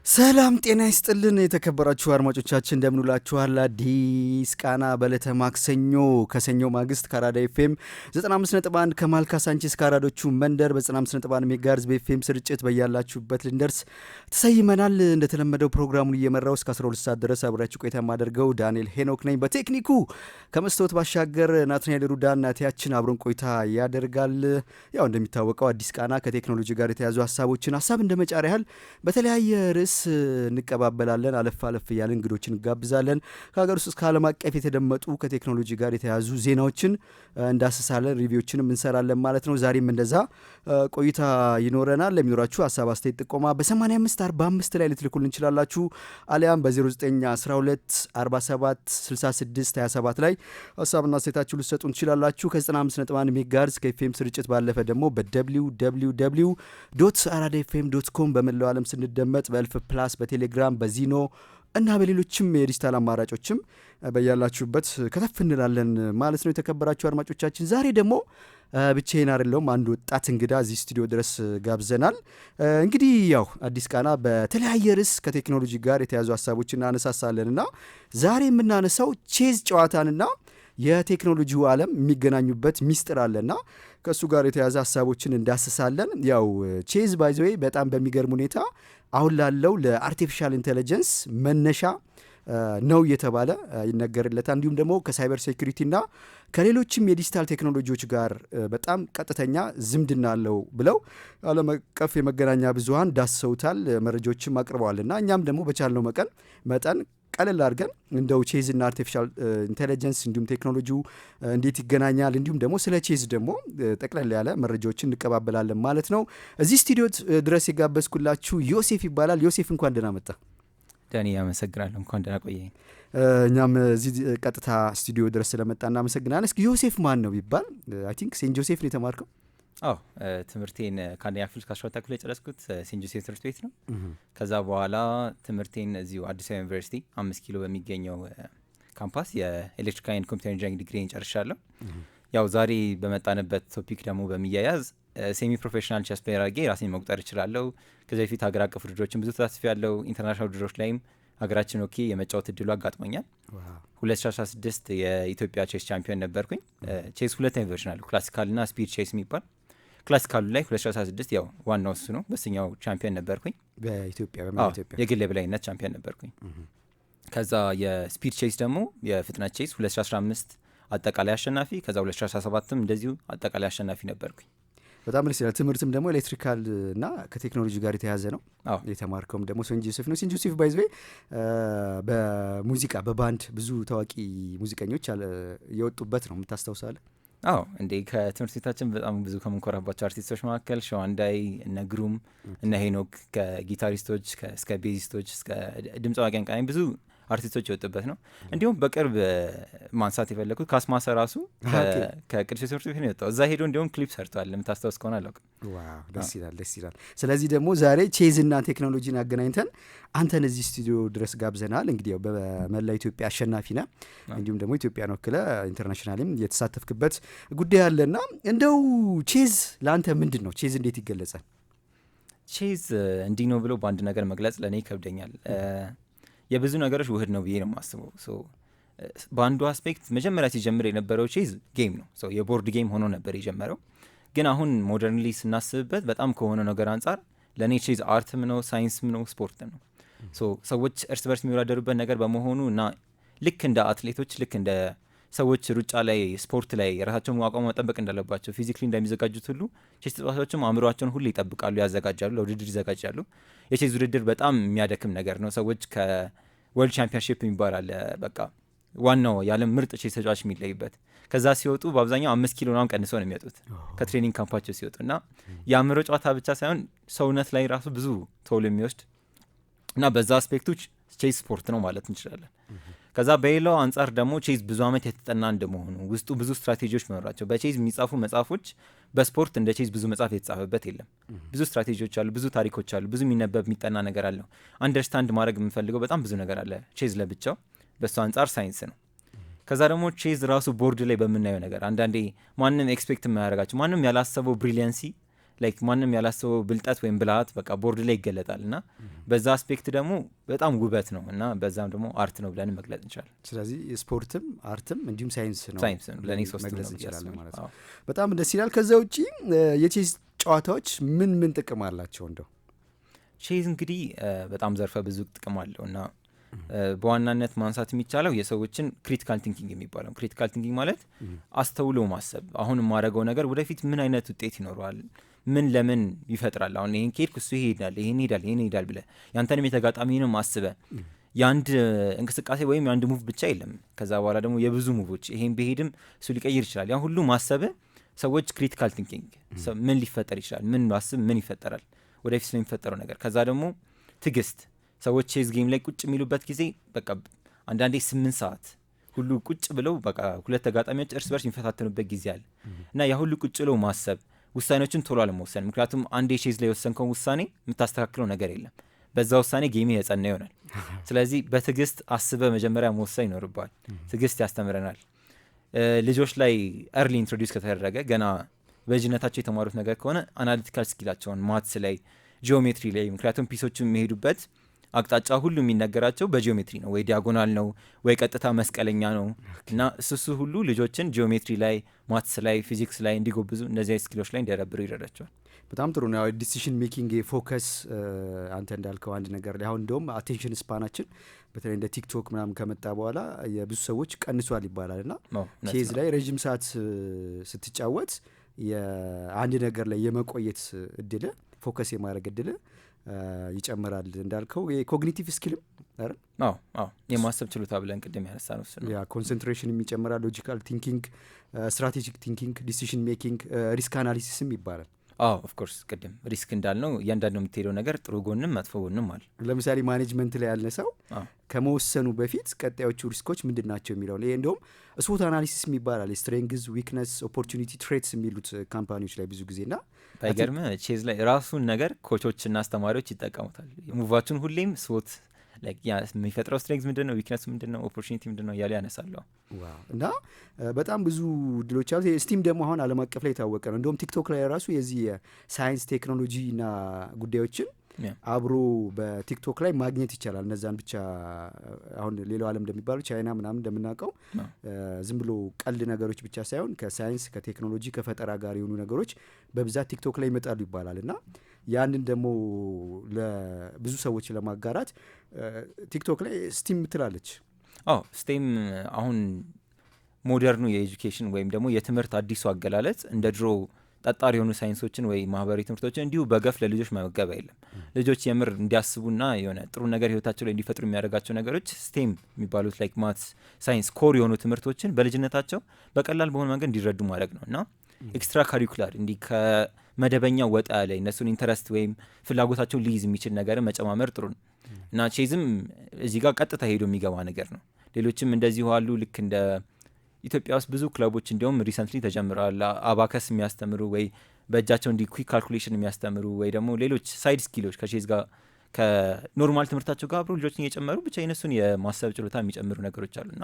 ሰላም ጤና ይስጥልን የተከበራችሁ አድማጮቻችን እንደምንውላችኋል። አዲስ ቃና በዕለተ ማክሰኞ ከሰኞ ማግስት ከአራዳ ኤፍኤም 95.1 ከማል ካሳንቺስ ከአራዶቹ መንደር በ95.1 ሜጋሄርዝ በኤፍኤም ስርጭት በያላችሁበት ልንደርስ ተሰይመናል። እንደተለመደው ፕሮግራሙን እየመራው እስከ 12 ሰዓት ድረስ አብራችሁ ቆይታ የማደርገው ዳንኤል ሄኖክ ነኝ። በቴክኒኩ ከመስታወት ባሻገር ናትናኤል ሩዳን ናቲያችን አብሮን ቆይታ ያደርጋል። ያው እንደሚታወቀው አዲስ ቃና ከቴክኖሎጂ ጋር የተያዙ ሀሳቦችን ሀሳብ እንደመጫር ያህል በተለያየ ርዕስ እንቀባበላለን። አለፍ አለፍ እያለን እንግዶችን እንጋብዛለን። ከሀገር ውስጥ እስከ ዓለም አቀፍ የተደመጡ ከቴክኖሎጂ ጋር የተያዙ ዜናዎችን እንዳስሳለን፣ ሪቪዎችንም እንሰራለን ማለት ነው። ዛሬም እንደዛ ቆይታ ይኖረናል። ለሚኖራችሁ ሀሳብ፣ አስተያየት፣ ጥቆማ በ8545 ላይ ልትልኩልን እንችላላችሁ። አሊያም በ0912 47 66 27 ላይ ሀሳብና አስተያየታችሁ ልትሰጡ እንችላላችሁ። ከ95.1 ሜጋሄርዝ ከኤፍኤም ስርጭት ባለፈ ደግሞ በwww አራዳ ኤፍኤም .com በመላው ዓለም ስንደመጥ በእልፍ ፕላስ በቴሌግራም በዚኖ እና በሌሎችም የዲጂታል አማራጮችም በያላችሁበት ከተፍ እንላለን ማለት ነው። የተከበራችሁ አድማጮቻችን ዛሬ ደግሞ ብቻዬን አይደለሁም፣ አንድ ወጣት እንግዳ እዚህ ስቱዲዮ ድረስ ጋብዘናል። እንግዲህ ያው አዲስ ቃና በተለያየ ርዕስ ከቴክኖሎጂ ጋር የተያዙ ሀሳቦችን እናነሳሳለንና ዛሬ የምናነሳው ቼዝ ጨዋታንና የቴክኖሎጂው ዓለም የሚገናኙበት ሚስጥር አለና ከእሱ ጋር የተያዘ ሀሳቦችን እንዳስሳለን። ያው ቼዝ ባይዘዌ በጣም በሚገርም ሁኔታ አሁን ላለው ለአርቲፊሻል ኢንቴሊጀንስ መነሻ ነው እየተባለ ይነገርለታል። እንዲሁም ደግሞ ከሳይበር ሴኩሪቲና ከሌሎችም የዲጂታል ቴክኖሎጂዎች ጋር በጣም ቀጥተኛ ዝምድና አለው ብለው ዓለም አቀፍ የመገናኛ ብዙሃን ዳሰውታል፣ መረጃዎችም አቅርበዋልና እኛም ደግሞ በቻልነው መጠን ቀለል አድርገን እንደው ቼዝና አርቲፊሻል ኢንቴሊጀንስ እንዲሁም ቴክኖሎጂው እንዴት ይገናኛል፣ እንዲሁም ደግሞ ስለ ቼዝ ደግሞ ጠቅለል ያለ መረጃዎችን እንቀባበላለን ማለት ነው። እዚህ ስቱዲዮ ድረስ የጋበዝኩላችሁ ዮሴፍ ይባላል። ዮሴፍ እንኳን ደህና መጣ። ዳኒ አመሰግናለሁ። እንኳን ደህና ቆየኝ። እኛም እዚህ ቀጥታ ስቱዲዮ ድረስ ስለመጣ እናመሰግናለን። እስኪ ዮሴፍ ማን ነው ቢባል አይ ቲንክ ሴንት ጆሴፍ ነው የተማርከው? አዎ ትምህርቴን ከአንደኛ ክፍል እስከ 12ኛ ክፍል የጨረስኩት ሴንት ጆሴፍ ትምህርት ቤት ነው። ከዛ በኋላ ትምህርቴን እዚሁ አዲስ አበባ ዩኒቨርሲቲ 5 ኪሎ በሚገኘው ካምፓስ የኤሌክትሪካል ኤንድ ኮምፒውተር ኢንጂነሪንግ ዲግሪን ጨርሻለሁ። ያው ዛሬ በመጣንበት ቶፒክ ደግሞ በሚያያዝ ሴሚ ፕሮፌሽናል ቼስ ፕሌየር አድርጌ ራሴን መቁጠር እችላለሁ። ከዚህ በፊት ሀገር አቀፍ ውድድሮችን ብዙ ተሳትፌ ያለው ኢንተርናሽናል ውድድሮች ላይም ሀገራችን ወኪ የመጫወት እድሉ አጋጥሞኛል። 2016 የኢትዮጵያ ቼስ ቻምፒዮን ነበርኩኝ። ቼስ ሁለት አይነት ቨርዥን አለው፣ ክላሲካል ና ስፒድ ቼስ የሚባል። ክላሲካሉ ላይ 2016 ያው ዋናው እሱ ነው፣ በስኛው ቻምፒዮን ነበርኩኝ። በኢትዮጵያ የግል የበላይነት ቻምፒዮን ነበርኩኝ። ከዛ የስፒድ ቼስ ደግሞ የፍጥነት ቼስ 2015 አጠቃላይ አሸናፊ፣ ከዛ 2017ም እንደዚሁ አጠቃላይ አሸናፊ ነበርኩኝ። በጣም ደስ ይላል። ትምህርትም ደግሞ ኤሌክትሪካል እና ከቴክኖሎጂ ጋር የተያዘ ነው። የተማርከውም ደግሞ ሴንት ጆሴፍ ነው። ሴንት ጆሴፍ ባይዘ በሙዚቃ በባንድ ብዙ ታዋቂ ሙዚቀኞች የወጡበት ነው። የምታስታውሳለህ? አዎ እንዴ፣ ከትምህርት ቤታችን በጣም ብዙ ከምንኮራባቸው አርቲስቶች መካከል ሸዋንዳይ፣ እነ ግሩም፣ እነ ሄኖክ ከጊታሪስቶች እስከ ቤዚስቶች እስከ ድምፅ አቀንቃኝ ብዙ አርቲስቶች የወጡበት ነው። እንዲሁም በቅርብ ማንሳት የፈለኩት ካስማሰ ራሱ ከቅዱስ ትምህርት ቤት ነው የወጣው። እዛ ሄዶ እንዲሁም ክሊፕ ሰርተዋል። የምታስታውስ ከሆነ አላውቅም። ዋው ደስ ይላል፣ ደስ ይላል። ስለዚህ ደግሞ ዛሬ ቼዝና ቴክኖሎጂን አገናኝተን አንተን እዚህ ስቱዲዮ ድረስ ጋብዘናል። እንግዲህ በመላ ኢትዮጵያ አሸናፊ ነህ፣ እንዲሁም ደግሞ ኢትዮጵያን ወክለ ኢንተርናሽናልም የተሳተፍክበት ጉዳይ አለና እንደው ቼዝ ለአንተ ምንድን ነው? ቼዝ እንዴት ይገለጻል? ቼዝ እንዲህ ነው ብሎ በአንድ ነገር መግለጽ ለእኔ ይከብደኛል። የብዙ ነገሮች ውህድ ነው ብዬ ነው የማስበው። በአንዱ አስፔክት መጀመሪያ ሲጀምር የነበረው ቼዝ ጌም ነው፣ የቦርድ ጌም ሆኖ ነበር የጀመረው። ግን አሁን ሞደርንሊ ስናስብበት በጣም ከሆነ ነገር አንጻር ለእኔ ቼዝ አርትም ነው፣ ሳይንስም ነው፣ ስፖርትም ነው። ሰዎች እርስ በርስ የሚወዳደሩበት ነገር በመሆኑ እና ልክ እንደ አትሌቶች ልክ እንደ ሰዎች ሩጫ ላይ ስፖርት ላይ የራሳቸውን አቋም መጠበቅ እንዳለባቸው ፊዚክሊ እንደሚዘጋጁት ሁሉ ቼዝ ተጫዋቾችም አእምሯቸውን ሁሌ ይጠብቃሉ፣ ያዘጋጃሉ፣ ለውድድር ይዘጋጃሉ። የቼዝ ውድድር በጣም የሚያደክም ነገር ነው። ሰዎች ከወርልድ ቻምፒዮንሺፕ የሚባል አለ፣ በቃ ዋናው የዓለም ምርጥ ቼዝ ተጫዋች የሚለይበት። ከዛ ሲወጡ በአብዛኛው 5 ኪሎ ናም ቀንሰው ነው የሚወጡት ከትሬኒንግ ካምፓቸው ሲወጡ እና የአእምሮ ጨዋታ ብቻ ሳይሆን ሰውነት ላይ ራሱ ብዙ ቶሎ የሚወስድ እና በዛ አስፔክቶች ቼዝ ስፖርት ነው ማለት እንችላለን። ከዛ በሌላው አንጻር ደግሞ ቼዝ ብዙ ዓመት የተጠና እንደመሆኑ ውስጡ ብዙ ስትራቴጂዎች መኖራቸው፣ በቼዝ የሚጻፉ መጽሐፎች በስፖርት እንደ ቼዝ ብዙ መጽሐፍ የተጻፈበት የለም። ብዙ ስትራቴጂዎች አሉ፣ ብዙ ታሪኮች አሉ፣ ብዙ የሚነበብ የሚጠና ነገር አለው። አንደርስታንድ ማድረግ የምንፈልገው በጣም ብዙ ነገር አለ ቼዝ ለብቻው። በሱ አንጻር ሳይንስ ነው። ከዛ ደግሞ ቼዝ ራሱ ቦርድ ላይ በምናየው ነገር አንዳንዴ ማንም ኤክስፔክት የማያደርጋቸው ማንም ያላሰበው ብሪሊያንሲ ላይክ ማንም ያላሰበው ብልጠት ወይም ብልሃት በቃ ቦርድ ላይ ይገለጣል እና በዛ አስፔክት ደግሞ በጣም ውበት ነው እና በዛም ደግሞ አርት ነው ብለን መግለጽ እንችላለን። ስለዚህ ስፖርትም አርትም እንዲሁም ሳይንስ ነው ለእኔ ሶስት መግለጽ ነው እንችላለን ማለት ነው። አዎ። በጣም ደስ ይላል። ከዛ ውጪ የቼዝ ጨዋታዎች ምን ጥቅም አላቸው? እንደው ቼዝ እንግዲህ በጣም ዘርፈ ብዙ ጥቅም አለው እና በዋናነት ማንሳት የሚቻለው የሰዎችን ክሪቲካል ቲንኪንግ የሚባለው። ክሪቲካል ቲንኪንግ ማለት አስተውሎ ማሰብ፣ አሁን የማደርገው ነገር ወደፊት ምን አይነት ውጤት ይኖረዋል፣ ምን ለምን ይፈጥራል፣ አሁን ይህን ከሄድኩ እሱ ይሄዳል፣ ይህን ይሄዳል ብለህ ያንተንም የተጋጣሚንም አስበህ የአንድ እንቅስቃሴ ወይም የአንድ ሙቭ ብቻ የለም። ከዛ በኋላ ደግሞ የብዙ ሙቮች ይሄን ብሄድም እሱ ሊቀይር ይችላል። ያን ሁሉ ማሰብህ ሰዎች ክሪቲካል ቲንኪንግ ምን ሊፈጠር ይችላል፣ ምን ማስብ ምን ይፈጠራል ወደፊት ስለሚፈጠረው ነገር። ከዛ ደግሞ ትዕግስት፣ ሰዎች ቼዝ ጌም ላይ ቁጭ የሚሉበት ጊዜ በቃ አንዳንዴ 8 ሰዓት ሁሉ ቁጭ ብለው በቃ ሁለት ተጋጣሚዎች እርስ በርስ የሚፈታተኑበት ጊዜ አለ እና ያ ሁሉ ቁጭ ብለው ማሰብ፣ ውሳኔዎችን ቶሎ አለመወሰን። ምክንያቱም አንዴ ቼዝ ላይ የወሰንከውን ውሳኔ የምታስተካክለው ነገር የለም። በዛ ውሳኔ ጌሚ የጸና ይሆናል። ስለዚህ በትዕግስት አስበ መጀመሪያ መወሰን ይኖርባል። ትዕግስት ያስተምረናል። ልጆች ላይ ኤርሊ ኢንትሮዲውስ ከተደረገ ገና በልጅነታቸው የተማሩት ነገር ከሆነ አናሊቲካል ስኪላቸውን ማትስ ላይ፣ ጂኦሜትሪ ላይ ምክንያቱም ፒሶቹ የሚሄዱበት አቅጣጫ ሁሉ የሚነገራቸው በጂኦሜትሪ ነው። ወይ ዲያጎናል ነው ወይ ቀጥታ መስቀለኛ ነው እና እሱሱ ሁሉ ልጆችን ጂኦሜትሪ ላይ፣ ማትስ ላይ፣ ፊዚክስ ላይ እንዲጎብዙ እነዚህ ስኪሎች ላይ እንዲያዳብሩ ይረዳቸዋል። በጣም ጥሩ ነው። ዲሲሽን ሜኪንግ ፎከስ፣ አንተ እንዳልከው አንድ ነገር ላይ አሁን እንደውም አቴንሽን ስፓናችን በተለይ እንደ ቲክቶክ ምናምን ከመጣ በኋላ የብዙ ሰዎች ቀንሷል ይባላል እና ቼዝ ላይ ረዥም ሰዓት ስትጫወት የአንድ ነገር ላይ የመቆየት እድል፣ ፎከስ የማድረግ እድል ይጨምራል። እንዳልከው የኮግኒቲቭ ስኪልም የማሰብ ችሎታ ብለን ቅድም ያነሳ ነው እሱ ነው። ያ ኮንሰንትሬሽንም ይጨምራል። ሎጂካል ቲንኪንግ፣ ስትራቴጂክ ቲንኪንግ፣ ዲሲሽን ሜኪንግ፣ ሪስክ አናሊሲስም ይባላል። ኦፍኮርስ ቅድም ሪስክ እንዳልነው እያንዳንዱ የምትሄደው ነገር ጥሩ ጎንም መጥፎ ጎንም አለ። ለምሳሌ ማኔጅመንት ላይ ያለ ሰው ከመወሰኑ በፊት ቀጣዮቹ ሪስኮች ምንድን ናቸው የሚለው ይሄ እንደውም ስፖት አናሊሲስ ይባላል። ስትሬንግዝ፣ ዊክነስ፣ ኦፖርቹኒቲ፣ ትሬትስ የሚሉት ካምፓኒዎች ላይ ብዙ ጊዜ ና ባይገርም ቼዝ ላይ ራሱን ነገር ኮቾችና አስተማሪዎች ይጠቀሙታል። ሙቫችን ሁሌም ስፖት የሚፈጥረው ስትሬንግዝ ምንድን ነው፣ ዊክነሱ ምንድን ነው፣ ኦፖርቹኒቲ ምንድን ነው እያሉ ያነሳለሁ እና በጣም ብዙ ድሎች አሉ። ስቲም ደግሞ አሁን ዓለም አቀፍ ላይ የታወቀ ነው። እንደውም ቲክቶክ ላይ ራሱ የዚህ የሳይንስ ቴክኖሎጂ ና ጉዳዮችን አብሮ በቲክቶክ ላይ ማግኘት ይቻላል። እነዛን ብቻ አሁን ሌላው ዓለም እንደሚባሉ ቻይና ምናምን እንደምናውቀው ዝም ብሎ ቀልድ ነገሮች ብቻ ሳይሆን ከሳይንስ ከቴክኖሎጂ ከፈጠራ ጋር የሆኑ ነገሮች በብዛት ቲክቶክ ላይ ይመጣሉ ይባላል እና ያንን ደግሞ ለብዙ ሰዎች ለማጋራት ቲክቶክ ላይ ስቲም ትላለች። ስቴም አሁን ሞደርኑ የኤጁኬሽን ወይም ደግሞ የትምህርት አዲሱ አገላለጽ እንደ ድሮ ጠጣር የሆኑ ሳይንሶችን ወይ ማህበራዊ ትምህርቶችን እንዲሁ በገፍ ለልጆች መመገብ አይደለም። ልጆች የምር እንዲያስቡና የሆነ ጥሩ ነገር ህይወታቸው ላይ እንዲፈጥሩ የሚያደርጋቸው ነገሮች ስቴም የሚባሉት ላይክ ማትስ፣ ሳይንስ ኮር የሆኑ ትምህርቶችን በልጅነታቸው በቀላል በሆነ መንገድ እንዲረዱ ማድረግ ነው እና ኤክስትራ ካሪኩላር እንዲህ ከመደበኛ ወጣ ላይ እነሱን ኢንተረስት ወይም ፍላጎታቸውን ሊይዝ የሚችል ነገር መጨማመር ጥሩ ነው እና ቼዝም እዚህ ጋር ቀጥታ ሄዶ የሚገባ ነገር ነው። ሌሎችም እንደዚሁ አሉ። ልክ እንደ ኢትዮጵያ ውስጥ ብዙ ክለቦች እንዲሁም ሪሰንትሊ ተጀምረዋል። አባከስ የሚያስተምሩ ወይ በእጃቸው እንዲ ኩዊክ ካልኩሌሽን የሚያስተምሩ ወይ ደግሞ ሌሎች ሳይድ ስኪሎች ከቼዝ ጋር ከኖርማል ትምህርታቸው ጋር አብሮ ልጆችን እየጨመሩ ብቻ የነሱን የማሰብ ችሎታ የሚጨምሩ ነገሮች አሉና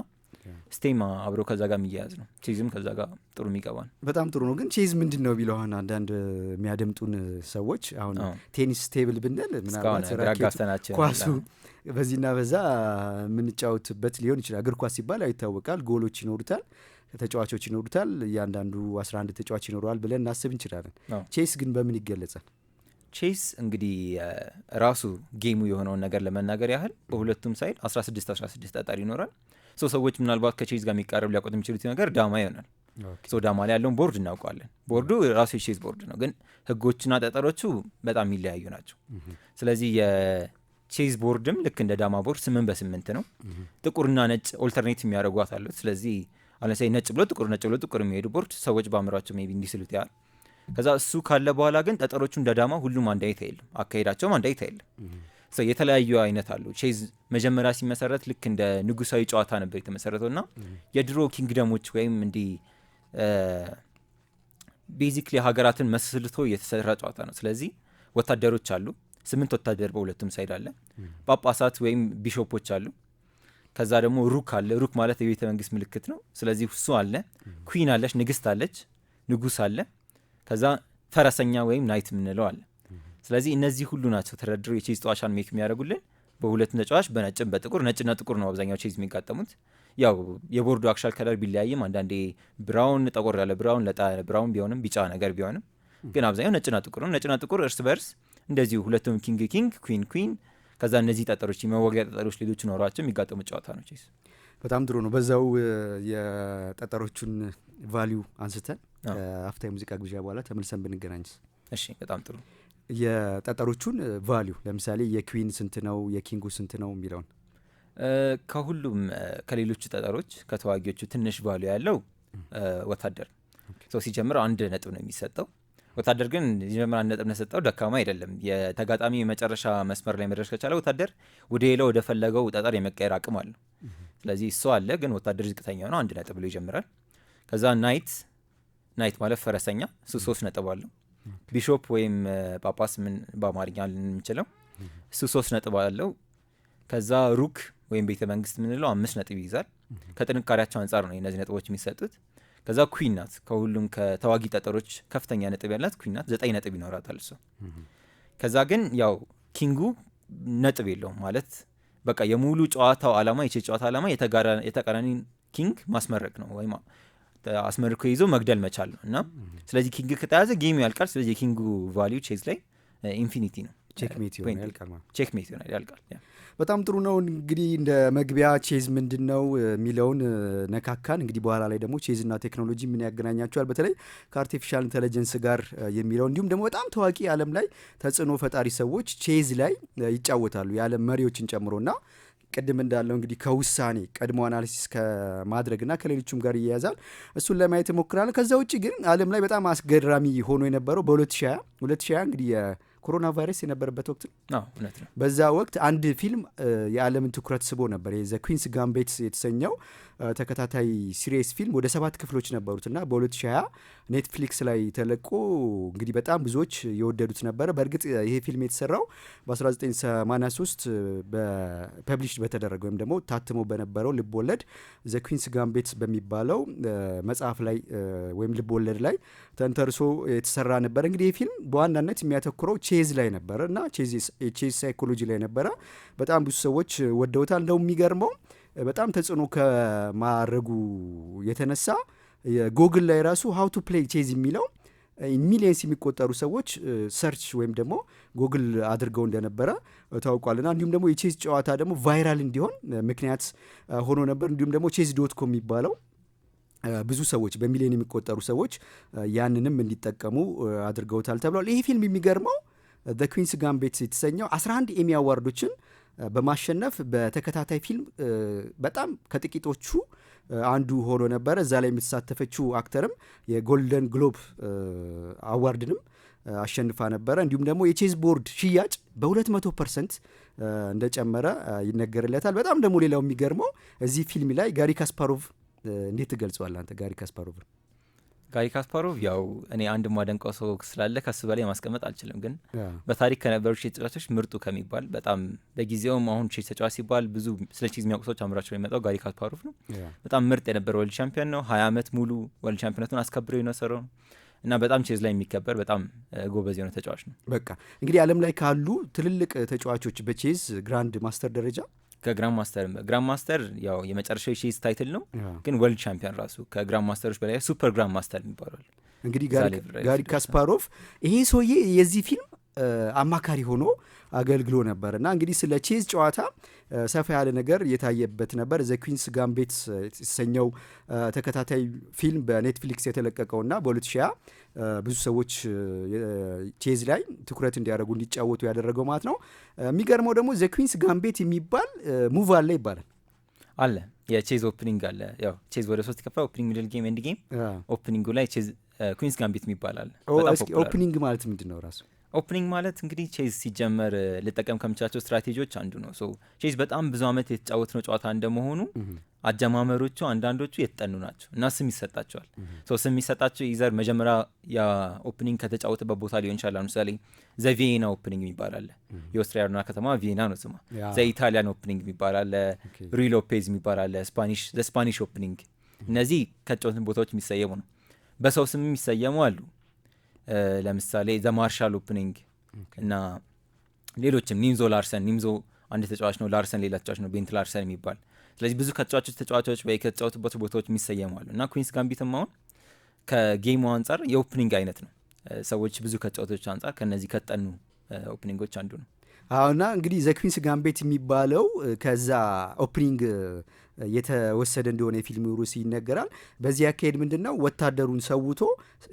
ስቴም አብሮ ከዛ ጋር የሚያያዝ ነው። ቼዝም ከዛ ጋር ጥሩ የሚገባ ነው። በጣም ጥሩ ነው። ግን ቼዝ ምንድን ነው ቢለው አሁን አንዳንድ የሚያደምጡን ሰዎች አሁን ቴኒስ ቴብል ብንል ምናልባት ራኬቱ ኳሱ በዚህና በዛ የምንጫወትበት ሊሆን ይችላል። እግር ኳስ ሲባል ይታወቃል፣ ጎሎች ይኖሩታል፣ ተጫዋቾች ይኖሩታል፣ እያንዳንዱ 11 ተጫዋች ይኖረዋል ብለን እናስብ እንችላለን። ቼስ ግን በምን ይገለጻል? ቼስ እንግዲህ ራሱ ጌሙ የሆነውን ነገር ለመናገር ያህል በሁለቱም ሳይድ 16 ጠጠር ይኖራል። ሰዎች ምናልባት ከቼዝ ጋር የሚቃረብ ሊያውቁት የሚችሉት ነገር ዳማ ይሆናል። ዳማ ላይ ያለውን ቦርድ እናውቀዋለን። ቦርዱ ራሱ የቼዝ ቦርድ ነው፣ ግን ህጎችና ጠጠሮቹ በጣም የሚለያዩ ናቸው። ስለዚህ የቼዝ ቦርድም ልክ እንደ ዳማ ቦርድ 8 በ8 ነው። ጥቁርና ነጭ ኦልተርኔት የሚያደርጓት አሉት። ስለዚህ አለሳይ ነጭ ብሎ ጥቁር፣ ነጭ ብሎ ጥቁር የሚሄዱ ቦርድ ሰዎች በአእምሯቸው ሜይ ቢ እንዲስሉት ያህል። ከዛ እሱ ካለ በኋላ ግን ጠጠሮቹ እንደ ዳማ ሁሉም አንድ አይነት አይደለም፣ አካሄዳቸውም አንድ አይነት አይደለም። የተለያዩ አይነት አሉ። ቼዝ መጀመሪያ ሲመሰረት ልክ እንደ ንጉሳዊ ጨዋታ ነበር የተመሰረተው እና የድሮ ኪንግደሞች ወይም እንዲህ ቤዚክሊ ሀገራትን መስልቶ የተሰራ ጨዋታ ነው። ስለዚህ ወታደሮች አሉ፣ 8 ወታደር በሁለቱም ሳይድ አለ። ጳጳሳት ወይም ቢሾፖች አሉ። ከዛ ደግሞ ሩክ አለ። ሩክ ማለት የቤተ መንግስት ምልክት ነው። ስለዚህ እሱ አለ። ኩዊን አለች፣ ንግስት አለች፣ ንጉስ አለ። ከዛ ፈረሰኛ ወይም ናይት የምንለው አለ። ስለዚህ እነዚህ ሁሉ ናቸው ተደርድረው የቼዝ ተጫዋቻን ሜክ የሚያደርጉልን። በሁለቱም ተጫዋች በነጭም በጥቁር ነጭና ጥቁር ነው አብዛኛው ቼዝ የሚጋጠሙት። ያው የቦርዱ አክሻል ከለር ቢለያይም አንዳንዴ ብራውን ጠቆር ያለ ብራውን ለጣ ብራውን ቢሆንም ቢጫ ነገር ቢሆንም ግን አብዛኛው ነጭና ጥቁር ነው። ነጭና ጥቁር እርስ በርስ እንደዚሁ ሁለቱም ኪንግ ኪንግ ኩዊን ኩዊን ከዛ እነዚህ ጠጠሮች የመወጊያ ጠጠሮች ሌሎች ኖሯቸው የሚጋጠሙ ጨዋታ ነው ቼዝ። በጣም ጥሩ ነው። በዛው የጠጠሮቹን ቫሊዩ አንስተን ከአፍታ የሙዚቃ ግብዣ በኋላ ተመልሰን ብንገናኝስ? እሺ በጣም ጥሩ። የጠጠሮቹን ቫሊዩ ለምሳሌ የኩዊን ስንት ነው የኪንጉ ስንት ነው የሚለውን ከሁሉም ከሌሎቹ ጠጠሮች ከተዋጊዎቹ ትንሽ ቫሊዩ ያለው ወታደር ሰው ሲጀምር 1 ነጥብ ነው የሚሰጠው። ወታደር ግን ሲጀምር 1 ነጥብ ነው የሰጠው ደካማ አይደለም። የተጋጣሚ የመጨረሻ መስመር ላይ መድረስ ከቻለ ወታደር ወደ ሌላው ወደ ፈለገው ጠጠር የመቀየር አቅም አለው። ስለዚህ እሱ አለ። ግን ወታደር ዝቅተኛ ነው 1 ነጥብ ብሎ ይጀምራል። ከዛ ናይት ማለት ፈረሰኛ እሱ 3 ነጥብ አለው። ቢሾፕ ወይም ጳጳስ ምን በአማርኛ ልንችለው እሱ 3 ነጥብ አለው። ከዛ ሩክ ወይም ቤተ መንግስት የምንለው 5 ነጥብ ይይዛል። ከጥንካሬያቸው አንጻር ነው እነዚህ ነጥቦች የሚሰጡት። ከዛ ኩዊን ናት ከሁሉም ከተዋጊ ጠጠሮች ከፍተኛ ነጥብ ያላት ኩዊን ናት። 9 ነጥብ ይኖራታል እሷ። ከዛ ግን ያው ኪንጉ ነጥብ የለውም ማለት በቃ የሙሉ ጨዋታው ዓላማ የቼዝ ጨዋታ ዓላማ የተቃራኒ ኪንግ ማስመረቅ ነው ወይም አስመርኮ ይዞ መግደል መቻል ነው እና ስለዚህ ኪንግ ከተያዘ ጌሙ ያልቃል። ስለዚህ የኪንጉ ቫሊዩ ቼዝ ላይ ኢንፊኒቲ ነው። ቼክሜት ይሆናል ያልቃል። በጣም ጥሩ ነው። እንግዲህ እንደ መግቢያ ቼዝ ምንድን ነው የሚለውን ነካካን። እንግዲህ በኋላ ላይ ደግሞ ቼዝና ቴክኖሎጂ ምን ያገናኛቸዋል በተለይ ከአርቲፊሻል ኢንቴሊጀንስ ጋር የሚለው እንዲሁም ደግሞ በጣም ታዋቂ ዓለም ላይ ተጽዕኖ ፈጣሪ ሰዎች ቼዝ ላይ ይጫወታሉ የዓለም መሪዎችን ጨምሮና ቅድም እንዳለው እንግዲህ ከውሳኔ ቀድሞ አናሊሲስ ከማድረግና ከሌሎችም ጋር ይያያዛል። እሱን ለማየት እሞክራለሁ። ከዛ ውጭ ግን ዓለም ላይ በጣም አስገራሚ ሆኖ የነበረው በ2020 እንግዲህ የኮሮና ቫይረስ የነበረበት ወቅት ነው። በዛ ወቅት አንድ ፊልም የዓለምን ትኩረት ስቦ ነበር። ዘ ኩዊንስ ጋምቤት የተሰኘው ተከታታይ ሲሪየስ ፊልም ወደ 7 ክፍሎች ነበሩት እና በ2020 ኔትፍሊክስ ላይ ተለቆ እንግዲህ በጣም ብዙዎች የወደዱት ነበረ። በእርግጥ ይሄ ፊልም የተሰራው በ1983 በፐብሊሽ በተደረገ ወይም ደግሞ ታትሞ በነበረው ልብ ወለድ ዘ ኩዊንስ ጋምቤት በሚባለው መጽሐፍ ላይ ወይም ልብ ወለድ ላይ ተንተርሶ የተሰራ ነበር። እንግዲህ ይህ ፊልም በዋናነት የሚያተኩረው ቼዝ ላይ ነበረ እና ቼዝ ሳይኮሎጂ ላይ ነበረ። በጣም ብዙ ሰዎች ወደውታል። እንደው የሚገርመው በጣም ተጽዕኖ ከማድረጉ የተነሳ ጎግል ላይ ራሱ ሃው ቱ ፕሌይ ቼዝ የሚለው ሚሊየንስ የሚቆጠሩ ሰዎች ሰርች ወይም ደግሞ ጎግል አድርገው እንደነበረ ታውቋልና እንዲሁም ደግሞ የቼዝ ጨዋታ ደግሞ ቫይራል እንዲሆን ምክንያት ሆኖ ነበር። እንዲሁም ደግሞ ቼዝ .com የሚባለው ብዙ ሰዎች በሚሊዮን የሚቆጠሩ ሰዎች ያንንም እንዲጠቀሙ አድርገውታል ተብሏል። ይህ ፊልም የሚገርመው ዘ ኩዊንስ ጋምቤት የተሰኘው 11 ኤሚ አዋርዶችን በማሸነፍ በተከታታይ ፊልም በጣም ከጥቂቶቹ አንዱ ሆኖ ነበረ። እዛ ላይ የምትሳተፈችው አክተርም የጎልደን ግሎብ አዋርድንም አሸንፋ ነበረ። እንዲሁም ደግሞ የቼዝ ቦርድ ሽያጭ በ200% እንደጨመረ ይነገርለታል። በጣም ደግሞ ሌላው የሚገርመው እዚህ ፊልም ላይ ጋሪ ካስፓሮቭ እንዴት ትገልጸዋለህ አንተ ጋሪ ካስፓሮቭ? ጋሪ ካስፓሮቭ ያው እኔ አንድ ማደንቀው ሰው ስላለ ከሱ በላይ ማስቀመጥ አልችልም። ግን በታሪክ ከነበሩ ቼዝ ተጫዋቾች ምርጡ ከሚባል በጣም በጊዜውም አሁን ቼዝ ተጫዋች ሲባል ብዙ ስለ ቼዝ የሚያውቁ ሰዎች አምራቸው የሚመጣው ጋሪ ካስፓሮቭ ነው። በጣም ምርጥ የነበረ ወርልድ ቻምፒዮን ነው። 20 ዓመት ሙሉ ወርልድ ቻምፒዮነቱን አስከብሮ የነሰረው እና በጣም ቼዝ ላይ የሚከበር በጣም ጎበዝ የሆነ ተጫዋች ነው። በቃ እንግዲህ ዓለም ላይ ካሉ ትልልቅ ተጫዋቾች በቼዝ ግራንድ ማስተር ደረጃ ከግራንድ ማስተር ያው የመጨረሻው ቼዝ ታይትል ነው። ግን ወርልድ ቻምፒዮን ራሱ ከግራንድ ማስተሮች በላይ ሱፐር ግራንድ ማስተር ይባላል። እንግዲህ ጋሪ ካስፓሮቭ ይሄ ሰውዬ የዚህ ፊልም አማካሪ ሆኖ አገልግሎ ነበር እና እንግዲህ ስለ ቼዝ ጨዋታ ሰፋ ያለ ነገር የታየበት ነበር። ዘ ኩዊንስ ጋምቤት የተሰኘው ተከታታይ ፊልም በኔትፍሊክስ የተለቀቀውና በ2020 ብዙ ሰዎች ቼዝ ላይ ትኩረት እንዲያደርጉ እንዲጫወቱ ያደረገው ማለት ነው። የሚገርመው ደግሞ ዘ ኩዊንስ ጋምቤት የሚባል ሙቭ አለ ይባላል አለ የቼዝ ኦፕኒንግ አለ። ያው ቼዝ ወደ 3 ይከፋል። ኦፕኒንግ፣ ሚድል ጌም፣ ኤንድ ጌም። ኦፕኒንጉ ላይ ቼዝ ኩዊንስ ጋምቤት የሚባል አለ። ኦፕኒንግ ማለት ምንድን ነው ራሱ? ኦፕኒንግ ማለት እንግዲህ ቼዝ ሲጀመር ልጠቀም ከምችላቸው ስትራቴጂዎች አንዱ ነው። ቼዝ በጣም ብዙ ዓመት የተጫወት ነው ጨዋታ እንደመሆኑ አጀማመሮቹ አንዳንዶቹ የተጠኑ ናቸው እና ስም ይሰጣቸዋል። ስም የሚሰጣቸው ይዘር መጀመሪያ የኦፕኒንግ ከተጫወተበት ቦታ ሊሆን ይችላል። ለምሳሌ ዘ ቪዬና ኦፕኒንግ የሚባል አለ። የኦስትሪያ ዋና ከተማ ቪዬና ነው ስሟ። ዘ ኢታሊያን ኦፕኒንግ የሚባል አለ። ሩይ ሎፔዝ የሚባል አለ። ስፓኒሽ ኦፕኒንግ። እነዚህ ከተጫወትን ቦታዎች የሚሰየሙ ነው። በሰው ስም የሚሰየሙ አሉ። ለምሳሌ ዘ ማርሻል ኦፕኒንግ እና ሌሎችም ኒምዞ አንድ ተጫዋች ነው፣ ላርሰን ሌላ ተጫዋች ነው፣ ቤንት ላርሰን የሚባል። ስለዚህ ብዙ ተጫዋቾች ወይ ከተጫወቱበት ቦታዎች የሚሰየማሉ እና ኩዊንስ ጋምቢትም አሁን ከጌሙ አንጻር የኦፕኒንግ አይነት ነው። ሰዎች ብዙ ከተጫዋቾች አንጻር ከነዚህ ከጠኑ ኦፕኒንጎች አንዱ ነው። አሁና እንግዲህ ዘ ኩዊንስ ጋምቢት የሚባለው ከዛ ኦፕኒንግ የተወሰደ እንደሆነ የፊልም ሩስ ይነገራል። በዚህ አካሄድ ምንድን ነው ወታደሩን ሰውቶ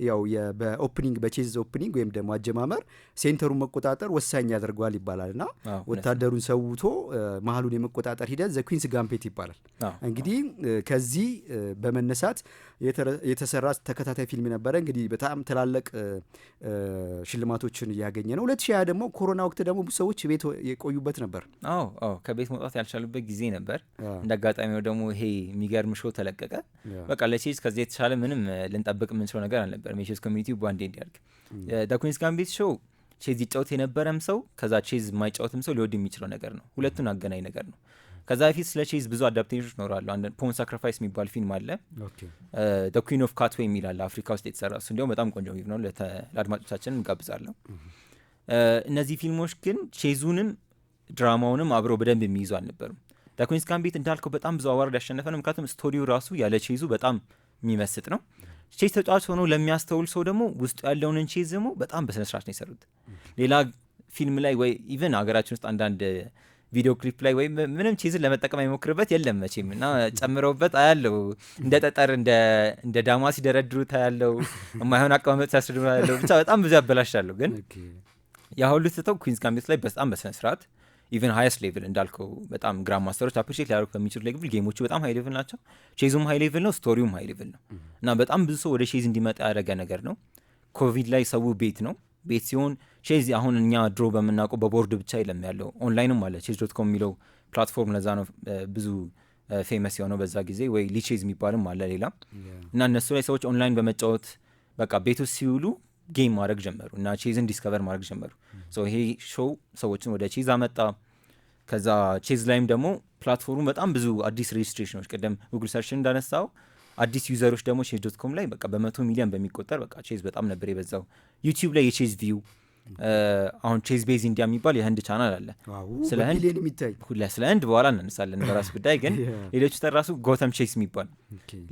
ያው በኦፕኒንግ በቼዝ ኦፕኒንግ ወይም ደግሞ አጀማመር ሴንተሩን መቆጣጠር ወሳኝ ያደርገዋል ይባላል እና ወታደሩን ሰውቶ መሀሉን የመቆጣጠር ሂደት ዘ ኩዊንስ ጋምቢት ይባላል። እንግዲህ ከዚህ በመነሳት የተሰራ ተከታታይ ፊልም ነበረ። እንግዲህ በጣም ትላልቅ ሽልማቶችን እያገኘ ነው። 2020 ደግሞ ኮሮና ወቅት ደግሞ ብዙ ሰዎች ቤት የቆዩበት ነበር። ከቤት መውጣት ያልቻሉበት ጊዜ ነበር። እንደ አጋጣሚ ደግሞ ይሄ የሚገርም ሾው ተለቀቀ። በቃ ለቼዝ ከዚህ የተሻለ ምንም ልንጠብቅ የምንችለው ነገር አልነበረም። የቼዝ ኮሚኒቲ ባንዴ እንዲያድግ ዘ ኩዊንስ ጋምቢት ሾው ቼዝ ይጫወት የነበረም ሰው ከዛ ቼዝ የማይጫወትም ሰው ሊወድ የሚችለው ነገር ነው። ሁለቱን አገናኝ ነገር ነው። ከዛ በፊት ስለ ቼዝ ብዙ አዳፕቴሽኖች ይኖራሉ። አንድ ፖን ሳክሪፋይስ የሚባል ፊልም አለ። ዘ ኩዊን ኦፍ ካትዌይ የሚላል አፍሪካ ውስጥ የተሰራ እሱ እንዲያውም በጣም ቆንጆ ፊልም ነው። ለአድማጮቻችን እንጋብዛለሁ። እነዚህ ፊልሞች ግን ቼዙንም ድራማውንም አብረው በደንብ የሚይዙ አልነበሩም። ዘ ኩዊንስ ጋምቢት እንዳልከው በጣም ብዙ አዋርድ ያሸነፈ ነው። ምክንያቱም ስቶሪው ራሱ ያለ ቼዙ በጣም የሚመስጥ ነው። ቼዝ ተጫዋች ሆኖ ለሚያስተውል ሰው ደግሞ ውስጡ ያለውን ቼዝ ደግሞ በጣም በስነስርዓት ነው የሰሩት። ሌላ ፊልም ላይ ወይ ኢቨን ሀገራችን ውስጥ አንዳንድ ቪዲዮ ክሊፕ ላይ ወይም ምንም ቼዝን ለመጠቀም አይሞክርበት የለም መቼም እና ጨምረውበት አያለው። እንደ ጠጠር እንደ ዳማ ሲደረድሩ ታያለው። የማይሆን አቀማመጥ ሲያስደርዱ ታያለው። ብቻ በጣም ብዙ ያበላሻለሁ። ግን ያሁሉ ትተው ኩዊንስ ጋምቢት ላይ በጣም በስነስርዓት ኢቨን ሃይስት ሌቭል እንዳልከው በጣም ግራንድ ማስተሮች አፕሪሼት ሊያደርጉ ከሚችሉ ሌቭል ጌሞቹ በጣም ሃይ ሌቭል ናቸው። ቼዙም ሃይ ሌቭል ነው፣ ስቶሪውም ሃይ ሌቭል ነው እና በጣም ብዙ ሰው ወደ ቼዝ እንዲመጣ ያደረገ ነገር ነው። ኮቪድ ላይ ሰው ቤት ሲሆን ቼዝ አሁን እኛ ድሮ በምናውቀው በቦርድ ብቻ የለም ያለው ኦንላይንም አለ። ቼዝ ዶት ኮም የሚለው ፕላትፎርም ለዛ ነው ብዙ ፌመስ የሆነው በዛ ጊዜ። ወይ ሊቼዝ የሚባልም አለ ሌላ እና እነሱ ላይ ሰዎች ኦንላይን በመጫወት በቃ ቤት ውስጥ ሲውሉ ጌም ማድረግ ጀመሩ እና ቼዝን ዲስከቨር ማድረግ ጀመሩ። ይሄ ሾው ሰዎችን ወደ ቼዝ አመጣ። ከዛ ቼዝ ላይም ደግሞ ፕላትፎርሙ በጣም ብዙ አዲስ ሬጅስትሬሽኖች ቅደም ጉግል ሰርችን እንዳነሳው አዲስ ዩዘሮች ደግሞ ቼዝ ዶት ኮም ላይ በቃ በ100 ሚሊዮን በሚቆጠር በቃ ቼዝ በጣም ነበር የበዛው። ዩቲዩብ ላይ የቼዝ ቪው አሁን ቼዝ ቤዝ ኢንዲያ የሚባል የህንድ ቻናል አለ። ስለ ህንድ በኋላ እናነሳለን በራሱ ጉዳይ። ግን ሌሎቹ ተራሱ ጎተም ቼዝ የሚባል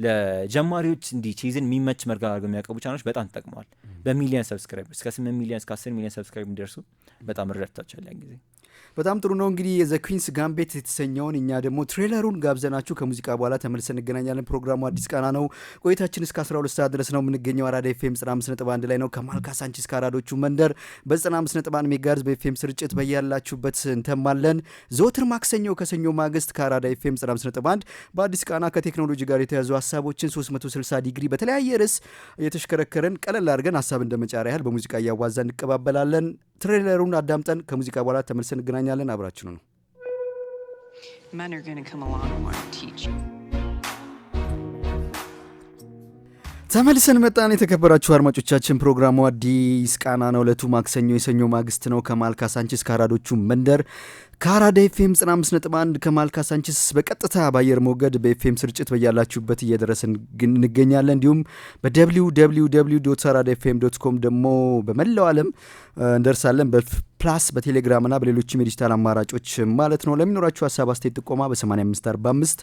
ለጀማሪዎች እንዲህ ቼዝን የሚመች መርጋ አድርገው የሚያቀርቡ ቻናሎች በጣም ተጠቅመዋል። በሚሊዮን ሰብስክራይብ እስከ 8 ሚሊዮን እስከ 10 ሚሊዮን ሰብስክራይብ እንዲደርሱ በጣም ረድቷቸዋል ያን ጊዜ። በጣም ጥሩ ነው። እንግዲህ የዘ ኩዊንስ ጋምቢት የተሰኘውን እኛ ደግሞ ትሬለሩን ጋብዘናችሁ ከሙዚቃ በኋላ ተመልሰን እንገናኛለን። ፕሮግራሙ አዲስ ቃና ነው። ቆይታችን እስከ 12 ሰዓት ድረስ ነው የምንገኘው። አራዳ ኤፍኤም 95.1 ላይ ነው። ከማል ካሳንቺስ ከአራዶቹ መንደር በ95.1 ሜጋሄርዝ በኤፍኤም ስርጭት በያላችሁበት እንተማለን። ዘወትር ማክሰኞ ከሰኞ ማግስት ከአራዳ ኤፍኤም 95.1 በአዲስ ቃና ከቴክኖሎጂ ጋር የተያዙ ሀሳቦችን 360 ዲግሪ በተለያየ ርዕስ እየተሽከረከረን ቀለል አድርገን ሀሳብ እንደመጫሪያ ያህል በሙዚቃ እያዋዛ እንቀባበላለን። ትሬለሩን አዳምጠን ከሙዚቃ በኋላ ተመልሰን እንገናኛለን። አብራችሁ ነው። ተመልሰን መጣን። የተከበራችሁ አድማጮቻችን ፕሮግራሙ አዲስ ቃና ነው። ዕለቱ ማክሰኞ የሰኞ ማግስት ነው። ከማል ካሳንቺስ ከአራዶቹ መንደር ከአራዳ ኤፍኤም 95.1 ከማል ካሳንቺስ በቀጥታ በአየር ሞገድ በኤፍኤም ስርጭት በያላችሁበት እየደረስን እንገኛለን። እንዲሁም በwww.aradaFM.com ደግሞ በመላው ዓለም እንደርሳለን። በፕላስ በቴሌግራምና በሌሎችም የዲጂታል አማራጮች ማለት ነው። ለሚኖራችሁ ሀሳብ አስተያየት ጥቆማ በ8545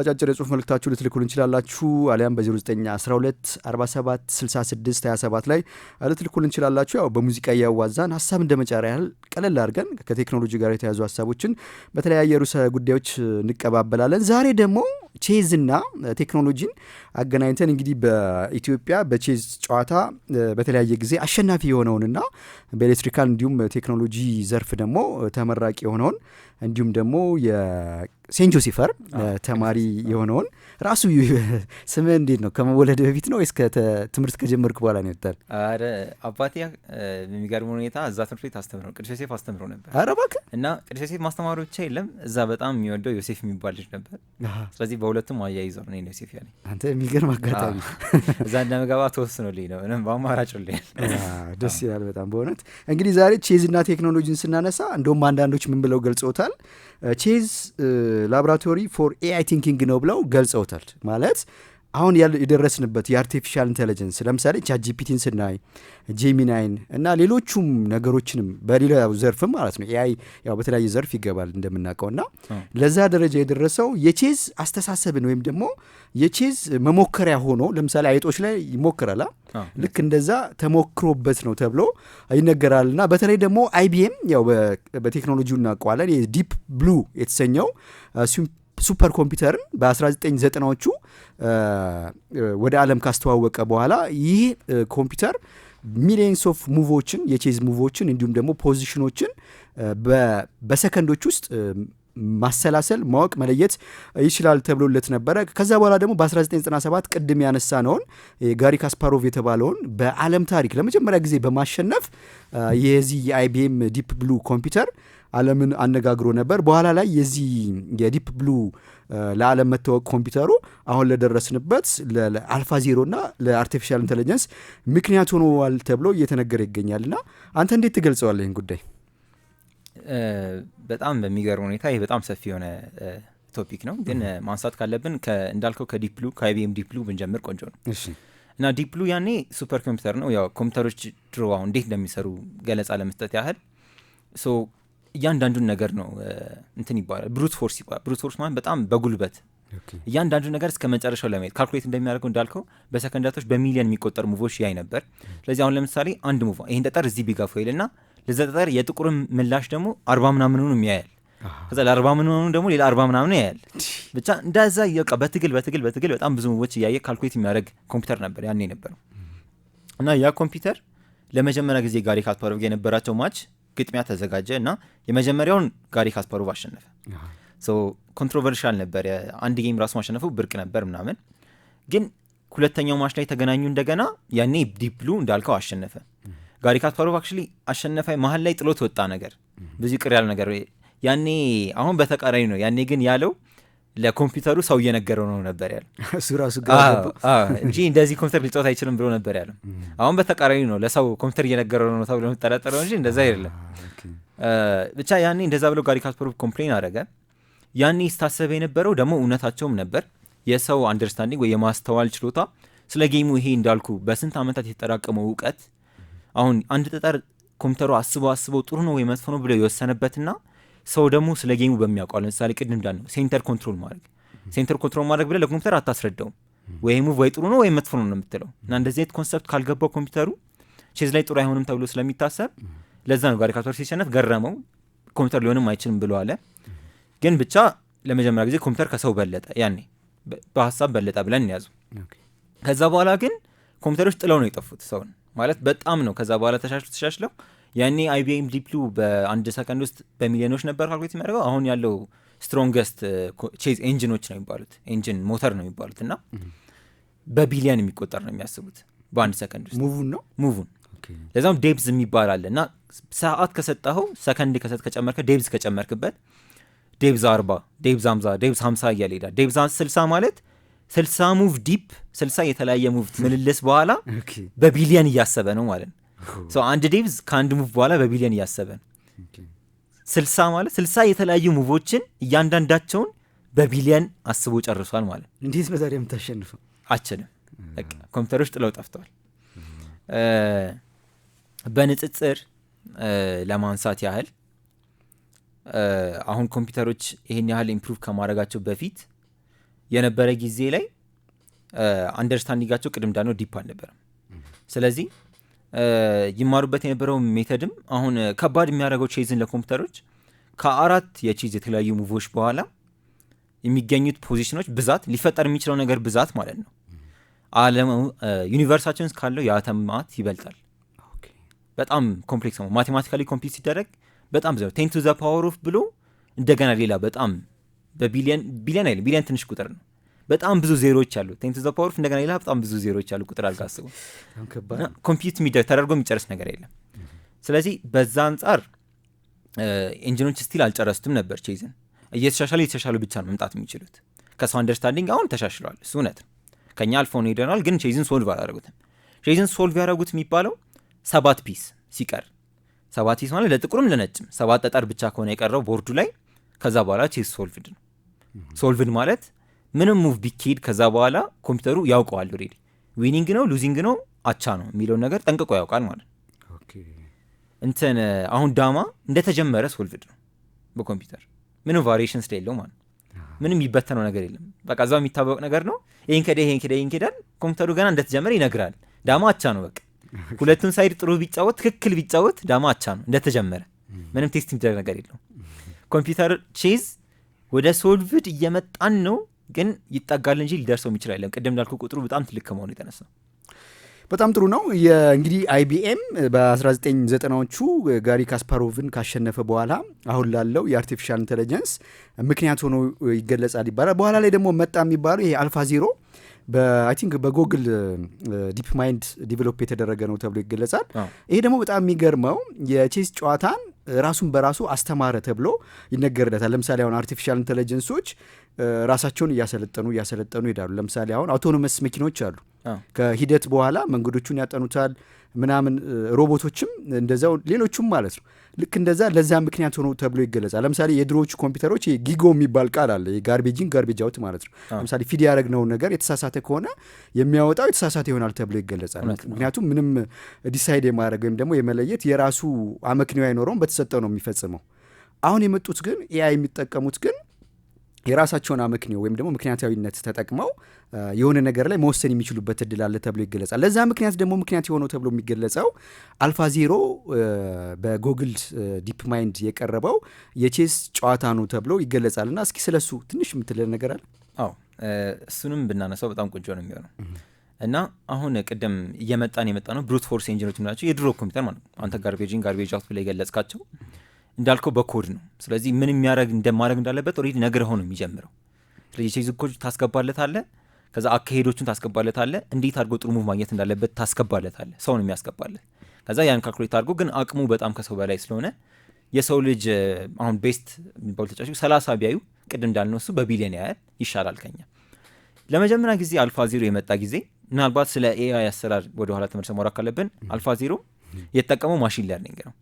አጫጭር የጽሁፍ መልእክታችሁ ልትልኩልን እንችላላችሁ። አሊያም በ0912 47 66 27 ላይ ልትልኩልን እንችላላችሁ። ያው በሙዚቃ እያዋዛን ሀሳብ እንደመጫሪያ ያህል ቀለል አድርገን ከቴክኖሎጂ ጋር የተያዙ ሀሳቦችን በተለያየ ርዕሰ ጉዳዮች እንቀባበላለን። ዛሬ ደግሞ ቼዝና ቴክኖሎጂን አገናኝተን እንግዲህ በኢትዮጵያ በቼዝ ጨዋታ በተለያየ ጊዜ አሸናፊ የሆነውንና በኤሌክትሪካል እንዲሁም ቴክኖሎጂ ዘርፍ ደግሞ ተመራቂ የሆነውን እንዲሁም ደግሞ የሴንት ጆሴፈር ተማሪ የሆነውን ራሱ ስምህ እንዴት ነው? ከመወለድ በፊት ነው ወይስ ትምህርት ከጀመርክ በኋላ ነው የወጣል? አረ አባቴ በሚገርም ሁኔታ እዛ ትምህርት ቤት አስተምረው ቅዱስ ዮሴፍ አስተምረው ነበር። አረ እባክህ! እና ቅዱስ ዮሴፍ ማስተማሩ ብቻ የለም እዛ በጣም የሚወደው ዮሴፍ የሚባል ልጅ ነበር። ስለዚህ በሁለቱም አያይዘው ነው ዮሴፍ ያለኝ። አንተ የሚገርም አጋጣሚ እዛ እንደምገባ ተወስኖልኝ ነው ምንም በአማራጭ ልኝ። ደስ ይላል በጣም በእውነት። እንግዲህ ዛሬ ቼዝና ቴክኖሎጂን ስናነሳ እንደውም አንዳንዶች ምን ብለው ገልጸውታል? ቼዝ ላቦራቶሪ ፎር ኤአይ ቲንኪንግ ነው ብለው ገልጸውታል። ማለት አሁን የደረስንበት የአርቲፊሻል ኢንቴሊጀንስ ለምሳሌ ቻትጂፒቲን ስናይ ጄሚናይን እና ሌሎቹም ነገሮችንም በሌላው ዘርፍም ማለት ነው ኤአይ ያው በተለያየ ዘርፍ ይገባል እንደምናውቀው እና ለዛ ደረጃ የደረሰው የቼዝ አስተሳሰብን ወይም ደግሞ የቼዝ መሞከሪያ ሆኖ ለምሳሌ አይጦች ላይ ይሞክራል ልክ እንደዛ ተሞክሮበት ነው ተብሎ ይነገራል። እና በተለይ ደግሞ አይቢኤም ያው በቴክኖሎጂው እናውቀዋለን የዲፕ ብሉ የተሰኘው ሱፐር ኮምፒውተርን በ1990ዎቹ ወደ ዓለም ካስተዋወቀ በኋላ ይህ ኮምፒውተር ሚሊየንስ ኦፍ ሙቮችን የቼዝ ሙቮችን እንዲሁም ደግሞ ፖዚሽኖችን በሰከንዶች ውስጥ ማሰላሰል ማወቅ መለየት ይችላል ተብሎለት ነበረ። ከዛ በኋላ ደግሞ በ1997 ቅድም ያነሳ ነውን ጋሪ ካስፓሮቭ የተባለውን በዓለም ታሪክ ለመጀመሪያ ጊዜ በማሸነፍ የዚህ የአይቢኤም ዲፕ ብሉ ኮምፒውተር ዓለምን አነጋግሮ ነበር። በኋላ ላይ የዚህ የዲፕ ብሉ ለዓለም መታወቅ ኮምፒውተሩ አሁን ለደረስንበት ለአልፋ ዜሮ እና ለአርቲፊሻል ኢንቴሊጀንስ ምክንያት ሆኗል ተብሎ እየተነገረ ይገኛል። እና አንተ እንዴት ትገልጸዋለህ ይህን ጉዳይ? በጣም በሚገርም ሁኔታ ይህ በጣም ሰፊ የሆነ ቶፒክ ነው፣ ግን ማንሳት ካለብን እንዳልከው ከዲፕ ብሉ ከአይቢኤም ዲፕ ብሉ ብንጀምር ቆንጆ ነው። እና ዲፕ ብሉ ያኔ ሱፐር ኮምፒውተር ነው። ያው ኮምፒውተሮች ድሮ አሁን እንዴት እንደሚሰሩ ገለጻ ለመስጠት ያህል እያንዳንዱን ነገር ነው እንትን ይባላል ብሩት ፎርስ ይባላል። ብሩት ፎርስ ማለት በጣም በጉልበት እያንዳንዱን ነገር እስከ መጨረሻው ለማየት ካልኩሌት እንደሚያደርገው እንዳልከው በሰከንዳቶች በሚሊዮን የሚቆጠር ሙቮች ያይ ነበር። ስለዚህ አሁን ለምሳሌ አንድ ሙቭ ይህን ጠጠር እዚህ ቢጋፋ ይልና ለዛ ጠጠር የጥቁርም ምላሽ ደግሞ 40 ምናምኑንም ያያል። ከዛ ለ40 ምናምኑ ደግሞ ሌላ 40 ምናምኑ ያያል። ብቻ እንደዛ በቃ በትግል በጣም ብዙ ሙቮች እያየ ካልኩሌት የሚያደርግ ኮምፒውተር ነበር ያኔ ነበረው። እና ያ ኮምፒውተር ለመጀመሪያ ጊዜ ጋሪ ካስፓሮቭ የነበራቸው ማች ግጥሚያ ተዘጋጀ እና የመጀመሪያውን ጋሪ ካስፓሮቭ አሸነፈ። ኮንትሮቨርሻል ነበር። አንድ ጌም ራሱ ማሸነፉ ብርቅ ነበር ምናምን። ግን ሁለተኛው ማች ላይ ተገናኙ እንደገና። ያኔ ዲፕ ብሉ እንዳልከው አሸነፈ። ጋሪ ካስፓሮቭ አክቹዋሊ አሸነፈ። መሀል ላይ ጥሎት ወጣ ነገር ብዙ ቅር ያለ ነገር ያኔ። አሁን በተቃራኒ ነው። ያኔ ግን ያለው ለኮምፒውተሩ ሰው እየነገረው ነው ነበር ያለው እሱ ራሱ እንጂ እንደዚህ ኮምፒውተር ሊጫወት አይችልም ብሎ ነበር ያለው። አሁን በተቃራኒ ነው። ለሰው ኮምፒውተር እየነገረው ነው ተብሎ የምጠረጠረው እንጂ እንደዛ አይደለም። ብቻ ያኔ እንደዛ ብሎ ጋሪ ካስፓሮቭ ኮምፕሌን አደረገ። ያኔ ስታሰበ የነበረው ደግሞ እውነታቸውም ነበር። የሰው አንደርስታንዲንግ ወይ የማስተዋል ችሎታ ስለ ጌሙ ይሄ እንዳልኩ በስንት ዓመታት የተጠራቀመው እውቀት አሁን አንድ ጠጠር ኮምፒውተሩ አስበው ጥሩ ነው ወይ መጥፎ ነው ብሎ የወሰነበትና ሰው ደግሞ ስለ ጌሙ በሚያውቀው ለምሳሌ ቅድም እንዳልነው ሴንተር ኮንትሮል ማድረግ ብለህ ለኮምፒውተር አታስረዳውም። ወይ ሙቭ ወይ ጥሩ ነው ወይ መጥፎ ነው የምትለው። እና እንደዚህ አይነት ኮንሰፕት ካልገባው ኮምፒውተሩ ቼዝ ላይ ጥሩ አይሆንም ተብሎ ስለሚታሰብ ለዛ ነው ጋሪ ካስፓሮቭ ሲሸነፍ ገረመው። ኮምፒውተር ሊሆንም አይችልም ብሎ አለ። ግን ብቻ ለመጀመሪያ ጊዜ ኮምፒውተር ከሰው በለጠ። ያኔ በሀሳብ በለጠ ብለን እንያዙ። ከዛ በኋላ ግን ኮምፒውተሮች ጥለው ነው የጠፉት ሰውን ማለት በጣም ነው። ከዛ በኋላ ተሻሽለው ያኔ አይቢኤም ዲፕ ብሉ በአንድ ሰከንድ ውስጥ በሚሊዮኖች ነበር ካልኩሌት የሚያደርገው። አሁን ያለው ስትሮንገስት ቼዝ ኤንጂኖች ነው የሚባሉት፣ ኤንጂን ሞተር ነው የሚባሉት እና በቢሊየን የሚቆጠር ነው የሚያስቡት በአንድ ሰከንድ ውስጥ ሙቭን። ለዛም ዴብዝ የሚባል አለ እና ሰዓት ከሰጠኸው ሰከንድ ከጨመርከ ዴብዝ ከጨመርክበት ዴብዝ 40 ዴብዝ 50 ዴብዝ 50 እያለ ሄዳል። ዴብዝ 60 ማለት 60 ሙቭ ዲፕ 60 የተለያየ ሙቭ ምልልስ በኋላ በቢሊየን እያሰበ ነው ማለት ነው። አንድ ዴብዝ ከአንድ ሙቭ በኋላ በቢሊየን እያሰበ ነው። 60 ማለት 60 የተለያዩ ሙቮችን እያንዳንዳቸውን በቢሊየን አስቦ ጨርሷል ማለት ነው። እንዴት ነው ታዲያ የምታሸንፈው? አችልም። ኮምፒውተሮች ጥለው ጠፍተዋል። በንጽጽር ለማንሳት ያህል አሁን ኮምፒውተሮች ይሄን ያህል ኢምፕሩቭ ከማድረጋቸው በፊት የነበረ ጊዜ ላይ አንደርስታንዲንጋቸው ቅድም እንዳልነው ዲፕ አልነበረም። ስለዚህ ይማሩበት የነበረው ሜተድም አሁን ከባድ የሚያደርገው ቼዝን ለኮምፒውተሮች ከ4 የቼዝ የተለያዩ ሙቮች በኋላ የሚገኙት ፖዚሽኖች ብዛት ሊፈጠር የሚችለው ነገር ብዛት ማለት ነው ዩኒቨርሳችን ካለው የአተማት ይበልጣል። በጣም ኮምፕሌክስ ነው። ማቴማቲካሊ ኮምፒውት ሲደረግ በጣም ብዙ 10 to the power of ብሎ እንደገና ሌላ በጣም በቢሊየን አይደለም፣ ቢሊየን ትንሽ ቁጥር ነው። በጣም ብዙ ዜሮዎች አሉ። 10 to the power of እንደገና ሌላ በጣም ብዙ ዜሮዎች አሉ። ቁጥር አልጋስቡ ኮምፒውት ተደርጎ የሚጨርስ ነገር የለም። ስለዚህ በዛ አንጻር ኢንጂኖች ስቲል አልጨረሱትም ነበር። ቼዝን እየተሻሻሉ ብቻ ነው መምጣት የሚችሉት። ከሰው አንደርስታንዲንግ አሁን ተሻሽለዋል፣ እሱ እውነት ነው። ከኛ አልፎ ነው ሄደናል። ግን ቼዝን ሶልቭ አላደረጉትም። ቼዝን ሶልቭ ያደረጉት የሚባለው 7 ፒስ ሲቀር 7 ፒስ ማለት ለጥቁርም ለነጭም 7 ጠጠር ብቻ ከሆነ የቀረው ቦርዱ ላይ ከዛ በኋላ ቼዝ ሶልቭድ ነው። ሶልቭድ ማለት ምንም ሙቭ ቢኬድ ከዛ በኋላ ኮምፒውተሩ ያውቀዋል ኦልሬዲ ዊኒንግ ነው ሉዚንግ ነው አቻ ነው የሚለውን ነገር ጠንቅቆ ያውቃል ማለት ነው። እንትን አሁን ዳማ እንደተጀመረ ሶልቭድ ነው በኮምፒውተር ምንም ቫሪዬሽን ስለሌለው ማለት ምንም የሚበተነው ነገር የለም። በቃ እዛው የሚታወቅ ነገር ነው። ይሄን ከሄዳል ኮምፒውተሩ ገና እንደተጀመረ ይነግራል። ዳማ አቻ ነው በቃ ሁለቱን ሳይድ ጥሩ ቢጫወት ትክክል ቢጫወት ዳማ አቻ ነው እንደተጀመረ ምንም ቴስት የሚደረግ ነገር የለውም። ኮምፒውተር ቼዝ ወደ ሶልቭድ እየመጣን ነው ግን ይጠጋል እንጂ ሊደርሰው የሚችል አይደለም። ቅድም እንዳልኩ ቁጥሩ በጣም ትልቅ ከመሆኑ የተነሳ በጣም ጥሩ ነው። እንግዲህ አይቢኤም በ1990ዎቹ ጋሪ ካስፓሮቭን ካሸነፈ በኋላ አሁን ላለው የአርቲፊሻል ኢንቴሊጀንስ ምክንያት ሆኖ ይገለጻል ይባላል። በኋላ ላይ ደግሞ መጣ የሚባለው ይሄ አልፋ ዜሮ አይ ቲንክ በጎግል ዲፕ ማይንድ ዲቨሎፕ የተደረገ ነው ተብሎ ይገለጻል። ይሄ ደግሞ በጣም የሚገርመው የቼዝ ጨዋታን ራሱን በራሱ አስተማረ ተብሎ ይነገርለታል። ለምሳሌ አሁን አርቲፊሻል ኢንቴሊጀንሶች ራሳቸውን እያሰለጠኑ ይሄዳሉ። ለምሳሌ አሁን አውቶኖመስ መኪኖች አሉ። ከሂደት በኋላ መንገዶቹን ያጠኑታል ምናምን። ሮቦቶችም እንደዛው ሌሎቹም ማለት ነው። ልክ እንደዛ ለዛ ምክንያት ሆኖ ተብሎ ይገለጻል። ለምሳሌ የድሮዎቹ ኮምፒውተሮች ጊጎ የሚባል ቃል አለ። ጋርቤጅን ጋርቤጅ አውት ማለት ነው። ለምሳሌ ፊድ ያደረግነው ነገር የተሳሳተ ከሆነ የሚያወጣው የተሳሳተ ይሆናል ተብሎ ይገለጻል። ምክንያቱም ምንም ዲሳይድ የማድረግ ወይም ደግሞ የመለየት የራሱ አመክንዮ አይኖረውም፣ በተሰጠው ነው የሚፈጽመው። አሁን የመጡት ግን ኤአይ የሚጠቀሙት ግን የራሳቸውን አመክንዮ ወይም ደግሞ ምክንያታዊነት ተጠቅመው የሆነ ነገር ላይ መወሰን የሚችሉበት እድል አለ ተብሎ ይገለጻል። ለዛ ምክንያት ደግሞ ምክንያት የሆነው ተብሎ የሚገለጸው አልፋ ዜሮ በጉግል ዲፕ ማይንድ የቀረበው የቼስ ጨዋታ ነው ተብሎ ይገለጻል። እና እስኪ ስለሱ ትንሽ የምትለን ነገር አለ? አዎ እሱንም ብናነሳው በጣም ቆንጆ ነው የሚሆነው። እና አሁን ቅድም እየመጣን የመጣ ነው ብሩት ፎርስ ኢንጂኖች ናቸው የድሮ ኮምፒውተር ማለት ነው። አንተ ጋርቤጅ አውት ብላ የገለጽካቸው እንዳልከው በኮድ ነው። ስለዚህ ምን እንደማድረግ እንዳለበት ኦልሬዲ ነግረኸው ነው የሚጀምረው። ስለዚህ ቼዝ ኮድ ታስገባለታለህ፣ ከዛ አካሄዶቹን ታስገባለታለህ፣ እንዴት አድርጎ ጥሩ ሙቭ ማግኘት እንዳለበት ታስገባለታለህ። ሰው ነው የሚያስገባለት። ከዛ ያን ካልኩሌት አድርጎ ግን አቅሙ በጣም ከሰው በላይ ስለሆነ የሰው ልጅ አሁን ቤስት የሚባሉ ተጫዋቾች 30 ቢያዩ ቅድም እንዳልነው እሱ በቢሊየን ያያል ይሻላል ከኛ። ለመጀመሪያ ጊዜ አልፋ ዜሮ የመጣ ጊዜ ምናልባት ስለ ኤአይ አሰራር ወደኋላ ተመልሰን ማውራት ካለብን አልፋ ዜሮ የተጠቀመው ማሽን ለርኒንግ ነው።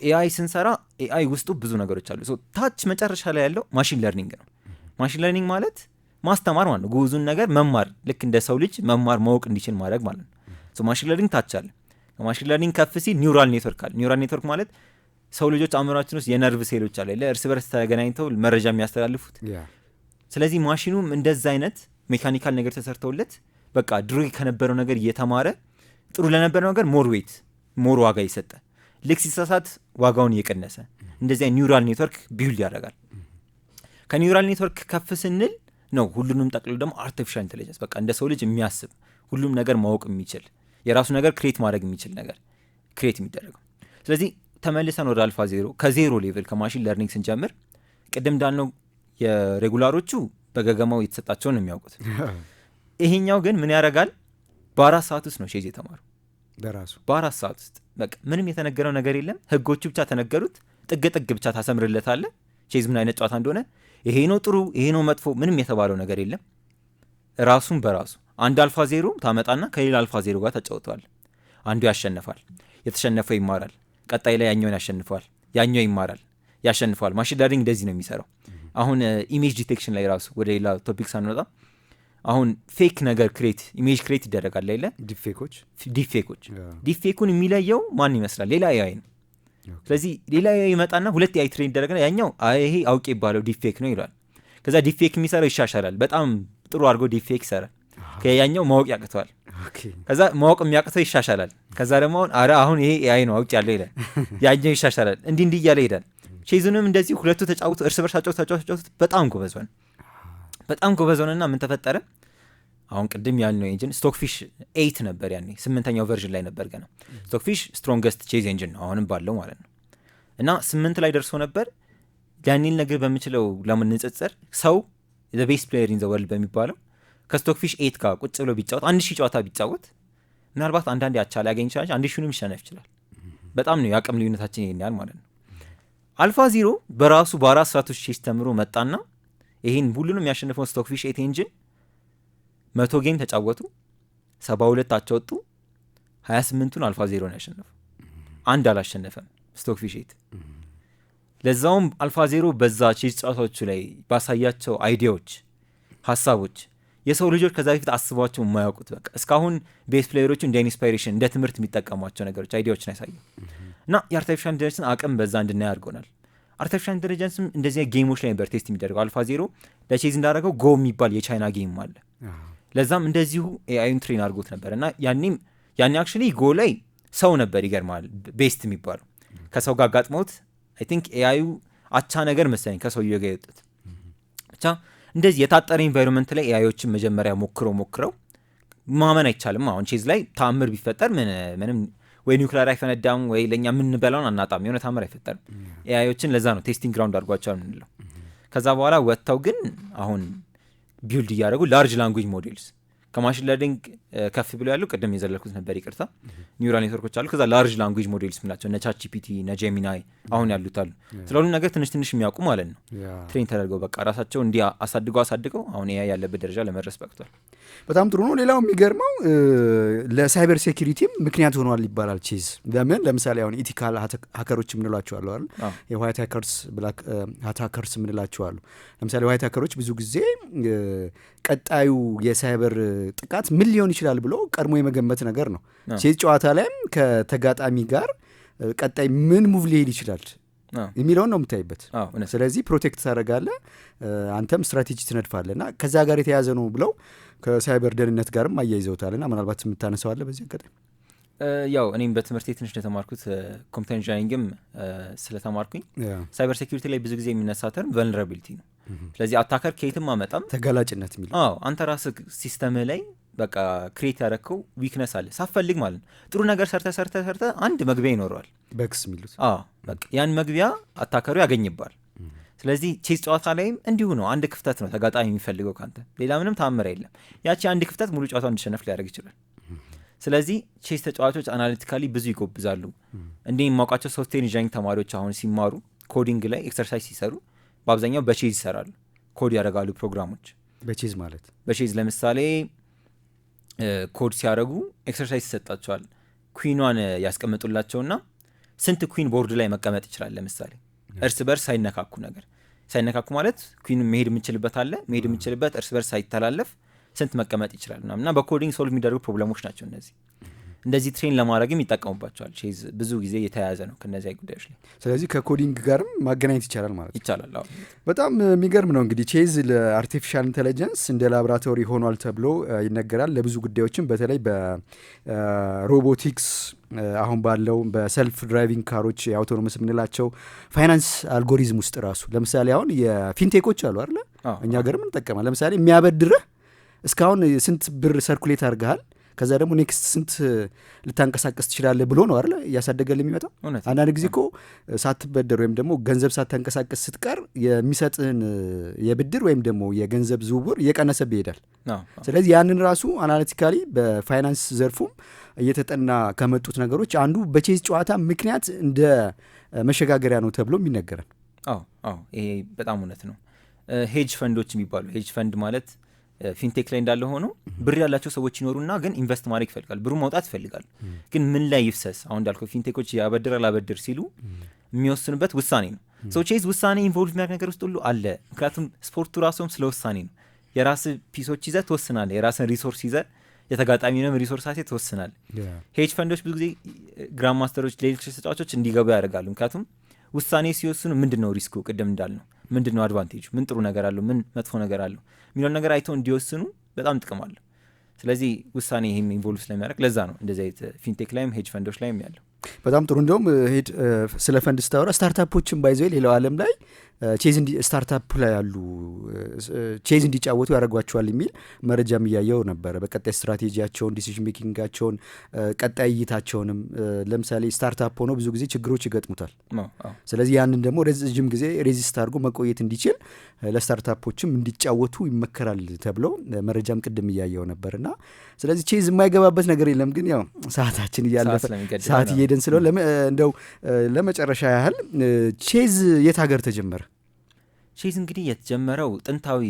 ኤአይ ስንሰራ ኤአይ ውስጡ ብዙ ነገሮች አሉ። ታች መጨረሻ ላይ ያለው ማሽን ለርኒንግ ነው። ማሽን ለርኒንግ ማለት ማስተማር ማለት ነው። ጉዙን ነገር መማር፣ ልክ እንደ ሰው ልጅ መማር ማወቅ እንዲችል ማድረግ ማለት ነው። ማሽን ለርኒንግ ታች አለ። ከማሽን ለርኒንግ ከፍ ሲል ኒውራል ኔትወርክ አለ። ኒውራል ኔትወርክ ማለት ሰው ልጆች አእምሯችን ውስጥ የነርቭ ሴሎች አለ እርስ በርስ ተገናኝተው መረጃ የሚያስተላልፉት። ስለዚህ ማሽኑም እንደዛ አይነት ሜካኒካል ነገር ተሰርተውለት በቃ ድሮ ከነበረው ነገር እየተማረ ጥሩ ለነበረው ነገር ሞር ዋጋ ይሰጠ፣ ልክ ሲሳሳት ዋጋውን እየቀነሰ እንደዚያ ኒውራል ኔትወርክ ቢውልድ ያደርጋል። ከኒውራል ኔትወርክ ከፍ ስንል ነው ሁሉንም ጠቅልሎ ደግሞ አርቲፊሻል ኢንቴሊጀንስ በቃ እንደ ሰው ልጅ የሚያስብ ሁሉም ነገር ማወቅ የሚችል የራሱ ነገር ክሬት ማድረግ የሚችል ነገር ክሬት የሚደረገው። ስለዚህ ተመልሰን ወደ አልፋ ዜሮ ከዜሮ ሌቭል ከማሽን ለርኒንግ ስንጀምር ቅድም እንዳልነው የሬጉላሮቹ በገገማው የተሰጣቸውን ነው የሚያውቁት። ይሄኛው ግን ምን ያደርጋል? በ4 ሰዓት ውስጥ ነው ቼዝ የተማሩ በራሱ በ4 ሰዓት ውስጥ በቃ ምንም የተነገረው ነገር የለም። ህጎቹ ብቻ ተነገሩት። ጥግ ብቻ ታሰምርለታለ ቼዝ ምን አይነት ጨዋታ እንደሆነ። ይሄ ነው ጥሩ፣ ይሄ ነው መጥፎ፣ ምንም የተባለው ነገር የለም። ራሱን በራሱ አንድ አልፋ ዜሮ ታመጣና ከሌላ አልፋ ዜሮ ጋር ተጫውተዋል። አንዱ ያሸንፋል፣ የተሸነፈው ይማራል፣ ቀጣይ ላይ ያኛውን ያሸንፈዋል፣ ያኛው ይማራል፣ ያሸንፈዋል። ማሽን ለርኒንግ እንደዚህ ነው የሚሰራው። አሁን ኢሜጅ ዲቴክሽን ላይ ራሱ ወደ ሌላ ቶፒክ ሳንወጣ አሁን ፌክ ነገር ኢሜጅ ክሬት ይደረጋል ላይ ዲፌኩን የሚለየው ማን ይመስላል? ሌላ ኤአይ ነው። ስለዚህ ሌላ ኤአይ ይመጣና ሁለት ኤአይ ትሬን ይደረግና ያኛው ይሄ አውቄ ይባለው ዲፌክ ነው ይሏል። ከዛ ዲፌክ የሚሰራው ይሻሻላል፣ በጣም ጥሩ አድርጎ ዲፌክ ይሰራል። ከያኛው ማወቅ ያቅተዋል። ከዛ ማወቅ የሚያቅተው ይሻሻላል። ከዛ ደግሞ አሁን ይሄ ኤአይ ነው አውቄ ያለው ይላል። ያኛው ይሻሻላል። እንዲህ እያለ ይሄዳል። ቼዙንም እንደዚህ ሁለቱ ተጫውተው እርስ በርሳቸው ተጫውተው በጣም ጎበዝ ሆነና ምን ተፈጠረ? አሁን ቅድም ያልነው ኤንጂን ስቶክፊሽ 8 ነበር ያኔ 8ኛው ቨርዥን ላይ ነበር ገና። ስቶክፊሽ ስትሮንገስት ቼዝ ኤንጂን ነው አሁንም ባለው ማለት ነው። እና 8 ላይ ደርሶ ነበር። ያኔን ነገር በምችለው ለምንጽጽር ሰው the best player in the world በሚባለው ከስቶክፊሽ 8 ጋር ቁጭ ብሎ ቢጫወት 1000 ጨዋታ ቢጫወት ምናልባት አንዳንዴ አቻ ሊያገኝ ይችላል፣ 1000ንም ይሸነፍ ይችላል። በጣም ነው ያቅም ልዩነታችን ይሄን ማለት ነው። አልፋ ዜሮ በራሱ በ4 ሰዓት ውስጥ ቼዝ ተምሮ መጣና ይሄን ሁሉንም ያሸነፈው ስቶክፊሽ 8 ኤንጂን 100 ጌም ተጫወቱ፣ 72 አቻወጡ፣ 28ቱን አልፋ ዜሮ ነው ያሸነፈው። አንድ አላሸነፈም ስቶክፊሽ 8። ለዛውም አልፋ ዜሮ በዛ ቼዝ ጨዋታዎቹ ላይ ባሳያቸው አይዲያዎች ሀሳቦች የሰው ልጆች ከዛ በፊት አስቧቸው የማያውቁት በቃ እስካሁን ቤስ ፕሌየሮቹ እንደ ኢንስፓይሬሽን እንደ ትምህርት የሚጠቀሟቸው ነገሮች አይዲያዎችን ያሳዩ እና የአርቲፊሻል ኢንቴሊጀንስን አቅም በዛ እንድናይ አድርጎናል። አርቲፊሻል ኢንቴሊጀንስም እንደዚህ ጌሞች ላይ ነበር ቴስት የሚደረገው። አልፋ ዜሮ ለቼዝ እንዳደረገው ጎ የሚባል የቻይና ጌም አለ። ለዛም እንደዚሁ ኤአይን ትሬን አድርጎት ነበር እና ያኔ አክቹዋሊ ጎ ላይ ሰው ነበር ይገርማል ቤስት የሚባለው ከሰው ጋር አጋጥሞት አይ ቲንክ ኤአዩ አቻ ነገር መሰለኝ ከሰውዬው ጋር የወጡት ብቻ እንደዚህ የታጠረ ኢንቫይሮንመንት ላይ ኤአዮችን መጀመሪያ ሞክረው ማመን አይቻልም። አሁን ቼዝ ላይ ታምር ቢፈጠር ምንም ወይ ኒውክሊየር አይፈነዳም ወይ ለእኛ የምንበላውን አናጣም፣ የሆነ ታምር አይፈጠርም። ኤአዮችን ለዛ ነው ቴስቲንግ ግራውንድ አድርጓቸዋል የምንለው። ከዛ በኋላ ወጥተው ግን አሁን ቢውልድ እያደረጉ ላርጅ ላንጉጅ ሞዴልስ ከማሽን ለርኒንግ ከፍ ብሎ ያሉ ቅድም የዘለልኩት ነበር ይቅርታ ኒውራል ኔትወርኮች አሉ። ከዛ ላርጅ ላንጉጅ ሞዴልስ ምላቸው እነ ቻት ጂፒቲ እነ ጄሚናይ አሁን ያሉት አሉ። ስለሁሉ ነገር ትንሽ የሚያውቁ ማለት ነው ትሬን ተደርገው በቃ ራሳቸው እንዲህ አሳድገው አሁን ኤአይ ያለበት ደረጃ ለመድረስ በቅቷል። በጣም ጥሩ ነው። ሌላው የሚገርመው ለሳይበር ሴኩሪቲም ምክንያት ሆኗል ይባላል ቼዝ። ለምን ለምሳሌ አሁን ኢቲካል ሀከሮች የምንላቸው አሉ አይደል? የዋይት ሀከርስ ብላክ ሀከርስ የምንላቸው አሉ። ለምሳሌ ዋይት ሀከሮች ብዙ ጊዜ ቀጣዩ የሳይበር ጥቃት ምን ሊሆን ይችላል ብሎ ቀድሞ የመገመት ነገር ነው። ቼዝ ጨዋታ ላይም ከተጋጣሚ ጋር ቀጣይ ምን ሙቭ ሊሄድ ይችላል የሚለውን ነው የምታይበት። ስለዚህ ፕሮቴክት ታደርጋለህ፣ አንተም ስትራቴጂ ትነድፋለህ እና ከዛ ጋር የተያዘ ነው ብለው ከሳይበር ደህንነት ጋርም አያይዘውታል እና ምናልባት የምታነሳዋለህ በዚህ አጋጣሚ። ያው እኔም በትምህርት ትንሽ የተማርኩት ኮምፒውተር ኢንጂነሪንግም ስለተማርኩኝ ሳይበር ሴኩሪቲ ላይ ብዙ ጊዜ የሚነሳ ተርም ቨልነራቢሊቲ ነው። ስለዚህ አታከር ከየትም አመጣም ተጋላጭነት የሚል አንተ ራስህ ሲስተምህ ላይ በቃ ክሬት ያደረከው ዊክነስ አለ ሳፈልግ ማለት ነው። ጥሩ ነገር ሰርተ አንድ መግቢያ ይኖረዋል በክስ የሚሉት በቃ ያን መግቢያ አታከሩ ያገኝባል። ስለዚህ ቼዝ ጨዋታ ላይም እንዲሁ ነው። አንድ ክፍተት ነው ተጋጣሚ የሚፈልገው ካንተ፣ ሌላ ምንም ታምር የለም። ያቺ አንድ ክፍተት ሙሉ ጨዋታው እንዲሸነፍ ሊያደርግ ይችላል። ስለዚህ ቼዝ ተጫዋቾች አናሊቲካሊ ብዙ ይጎብዛሉ። እንዲህ የማውቃቸው ሶፍትዌር ኢንጂነሪንግ ተማሪዎች አሁን ሲማሩ ኮዲንግ ላይ ኤክሰርሳይዝ ሲሰሩ በአብዛኛው በቼዝ ይሰራሉ። ኮድ ያደርጋሉ ፕሮግራሞች በቼዝ ማለት በቼዝ ለምሳሌ ኮድ ሲያደርጉ ኤክሰርሳይዝ ይሰጣቸዋል። ኩዊኗን ያስቀምጡላቸውና ስንት ኩዊን ቦርድ ላይ መቀመጥ ይችላል ለምሳሌ እርስ በርስ ሳይነካኩ ማለት ኩዊን መሄድ የምንችልበት አለ መሄድ የምንችልበት እርስ በርስ ሳይተላለፍ ስንት መቀመጥ ይችላል እና በኮዲንግ ሶልቭ የሚደረጉ ፕሮብለሞች ናቸው እነዚህ። እንደዚህ ትሬን ለማድረግም ይጠቀሙባቸዋል። ቼዝ ብዙ ጊዜ የተያያዘ ነው ከነዚህ ጉዳዮች ላይ። ስለዚህ ከኮዲንግ ጋርም ማገናኘት ይቻላል ማለት ይቻላል። በጣም የሚገርም ነው። እንግዲህ ቼዝ ለአርቲፊሻል ኢንቴሊጀንስ እንደ ላቦራቶሪ ሆኗል ተብሎ ይነገራል። ለብዙ ጉዳዮችም በተለይ በሮቦቲክስ አሁን ባለው በሰልፍ ድራይቪንግ ካሮች የአውቶኖመስ የምንላቸው ፋይናንስ አልጎሪዝም ውስጥ ራሱ ለምሳሌ አሁን የፊንቴኮች አሉ አይደለ? እኛ ገርም እንጠቀማል። ለምሳሌ የሚያበድርህ እስካሁን ስንት ብር ሰርኩሌት አድርገሃል ከዛ ደግሞ ኔክስት ስንት ልታንቀሳቀስ ትችላለህ ብሎ ነው አይደል እያሳደገል የሚመጣው። አንዳንድ ጊዜ እኮ ሳትበደር ወይም ደግሞ ገንዘብ ሳታንቀሳቀስ ስትቀር የሚሰጥህን የብድር ወይም ደግሞ የገንዘብ ዝውውር እየቀነሰብህ ይሄዳል። ስለዚህ ያንን ራሱ አናሊቲካሊ በፋይናንስ ዘርፉም እየተጠና ከመጡት ነገሮች አንዱ በቼዝ ጨዋታ ምክንያት እንደ መሸጋገሪያ ነው ተብሎ የሚነገረን። ይሄ በጣም እውነት ነው። ሄጅ ፈንዶች የሚባሉ ሄጅ ፈንድ ማለት ፊንቴክ ላይ እንዳለ ሆኖ ብር ያላቸው ሰዎች ይኖሩና ግን ኢንቨስት ማድረግ ይፈልጋል፣ ብሩ ማውጣት ይፈልጋል። ግን ምን ላይ ይፍሰስ? አሁን እንዳልከው ፊንቴኮች ያበድር አላበድር ሲሉ የሚወስኑበት ውሳኔ ነው። ቼዝ ውሳኔ ኢንቮልቭ የሚያደርግ ነገር ውስጥ ሁሉ አለ። ምክንያቱም ስፖርቱ ራሱም ስለ ውሳኔ ነው። የራስ ፒሶች ይዘህ ትወስናለህ። የራስን ሪሶርስ ይዘህ የተጋጣሚንም ሪሶርስ አሴ ትወስናለህ። ሄጅ ፈንዶች ብዙ ጊዜ ግራንድ ማስተሮች፣ ሌሎች ተጫዋቾች እንዲገቡ ያደርጋሉ። ምክንያቱም ውሳኔ ሲወስኑ ምንድን ነው ሪስኩ፣ ቅድም እንዳልነው ምንድን ነው አድቫንቴጁ፣ ምን ጥሩ ነገር አለው፣ ምን መጥፎ ነገር አለው የሚለውን ነገር አይተው እንዲወስኑ በጣም ጥቅም አለው። ስለዚህ ውሳኔ ይህም ኢንቮልቭ ስለሚያደርግ ለዛ ነው እንደዚህ አይነት ፊንቴክ ላይም ሄጅ ፈንዶች ላይም ያለው። በጣም ጥሩ። እንዲሁም ሄድ ስለ ፈንድ ስታወራ ስታርታፖችን ባይዘው ሌላው ዓለም ላይ ቼዝ ስታርታፕ ላይ ያሉ ቼዝ እንዲጫወቱ ያደርጓቸዋል የሚል መረጃም እያየው ነበረ። በቀጣይ ስትራቴጂያቸውን፣ ዲሲዥን ሜኪንጋቸውን፣ ቀጣይ እይታቸውንም ለምሳሌ ስታርታፕ ሆኖ ብዙ ጊዜ ችግሮች ይገጥሙታል። ስለዚህ ያንን ደግሞ ረጅም ጊዜ ሬዚስት አድርጎ መቆየት እንዲችል ለስታርታፖችም እንዲጫወቱ ይመከራል ተብሎ መረጃም ቅድም እያየው ነበርና ስለዚህ ቼዝ የማይገባበት ነገር የለም። ግን ያው ሰዓታችን እያለፈ ሰዓት እየሄድን ስለሆነ እንደው ለመጨረሻ ያህል ቼዝ የት ሀገር ተጀመረ? ቼዝ እንግዲህ የተጀመረው ጥንታዊ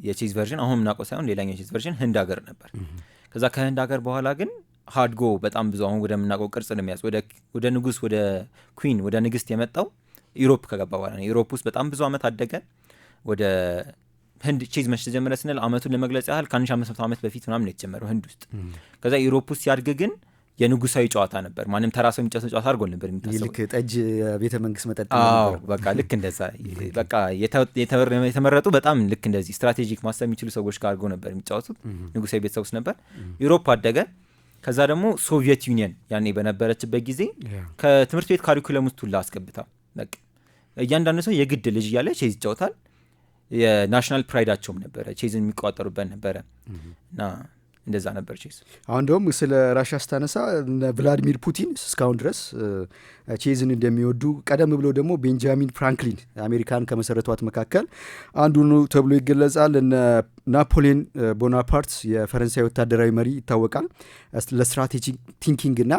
የቼዝ ቨርዥን አሁን ምናውቀው ሳይሆን ሌላኛው የቼዝ ቨርዥን ህንድ ሀገር ነበር። ከዛ ከህንድ ሀገር በኋላ ግን ሃድጎ በጣም ብዙ አሁን ወደምናውቀው ቅርጽ እንደሚያዝ ወደ ንጉስ ወደ ኩዊን ወደ ንግስት የመጣው ዩሮፕ ከገባ በኋላ ነው። ዩሮፕ ውስጥ በጣም ብዙ አመት አደገ። ወደ ህንድ ቼዝ መች ተጀመረ ስንል አመቱን ለመግለጽ ያህል ከ1500 ዓመት በፊት ምናምን ነው የተጀመረው ህንድ ውስጥ። ከዛ ዩሮፕ ውስጥ ሲያድግ ግን የንጉሳዊ ጨዋታ ነበር። ማንም ተራሰው የሚጫወተው ጨዋታ አድርጎ ነበር የሚታሰበው። ልክ ጠጅ ቤተ መንግስት መጠጥ ነበር። በቃ ልክ እንደዛ በቃ የተመረጡ በጣም ልክ እንደዚህ ስትራቴጂክ ማሰብ የሚችሉ ሰዎች ጋር አድርጎ ነበር የሚጫወቱት። ንጉሳዊ ቤተሰብ ውስጥ ነበር። ዩሮፕ አደገ። ከዛ ደግሞ ሶቪየት ዩኒየን ያኔ በነበረችበት ጊዜ ከትምህርት ቤት ካሪኩለም ውስጥ ሁላ አስገብታ በቃ እያንዳንዱ ሰው የግድ ልጅ እያለ ቼዝ ይጫወታል። የናሽናል ፕራይዳቸውም ነበረ። ቼዝን የሚቆጣጠሩበት ነበረ እና እንደዛ ነበር ቼዝ። አሁን ደግሞ ስለ ራሻ ስታነሳ ቭላዲሚር ፑቲን እስካሁን ድረስ ቼዝን እንደሚወዱ፣ ቀደም ብሎ ደግሞ ቤንጃሚን ፍራንክሊን አሜሪካን ከመሰረቷት መካከል አንዱ ነው ተብሎ ይገለጻል። እነ ናፖሊዮን ቦናፓርት የፈረንሳይ ወታደራዊ መሪ ይታወቃል። ለስትራቴጂክ ቲንኪንግ እና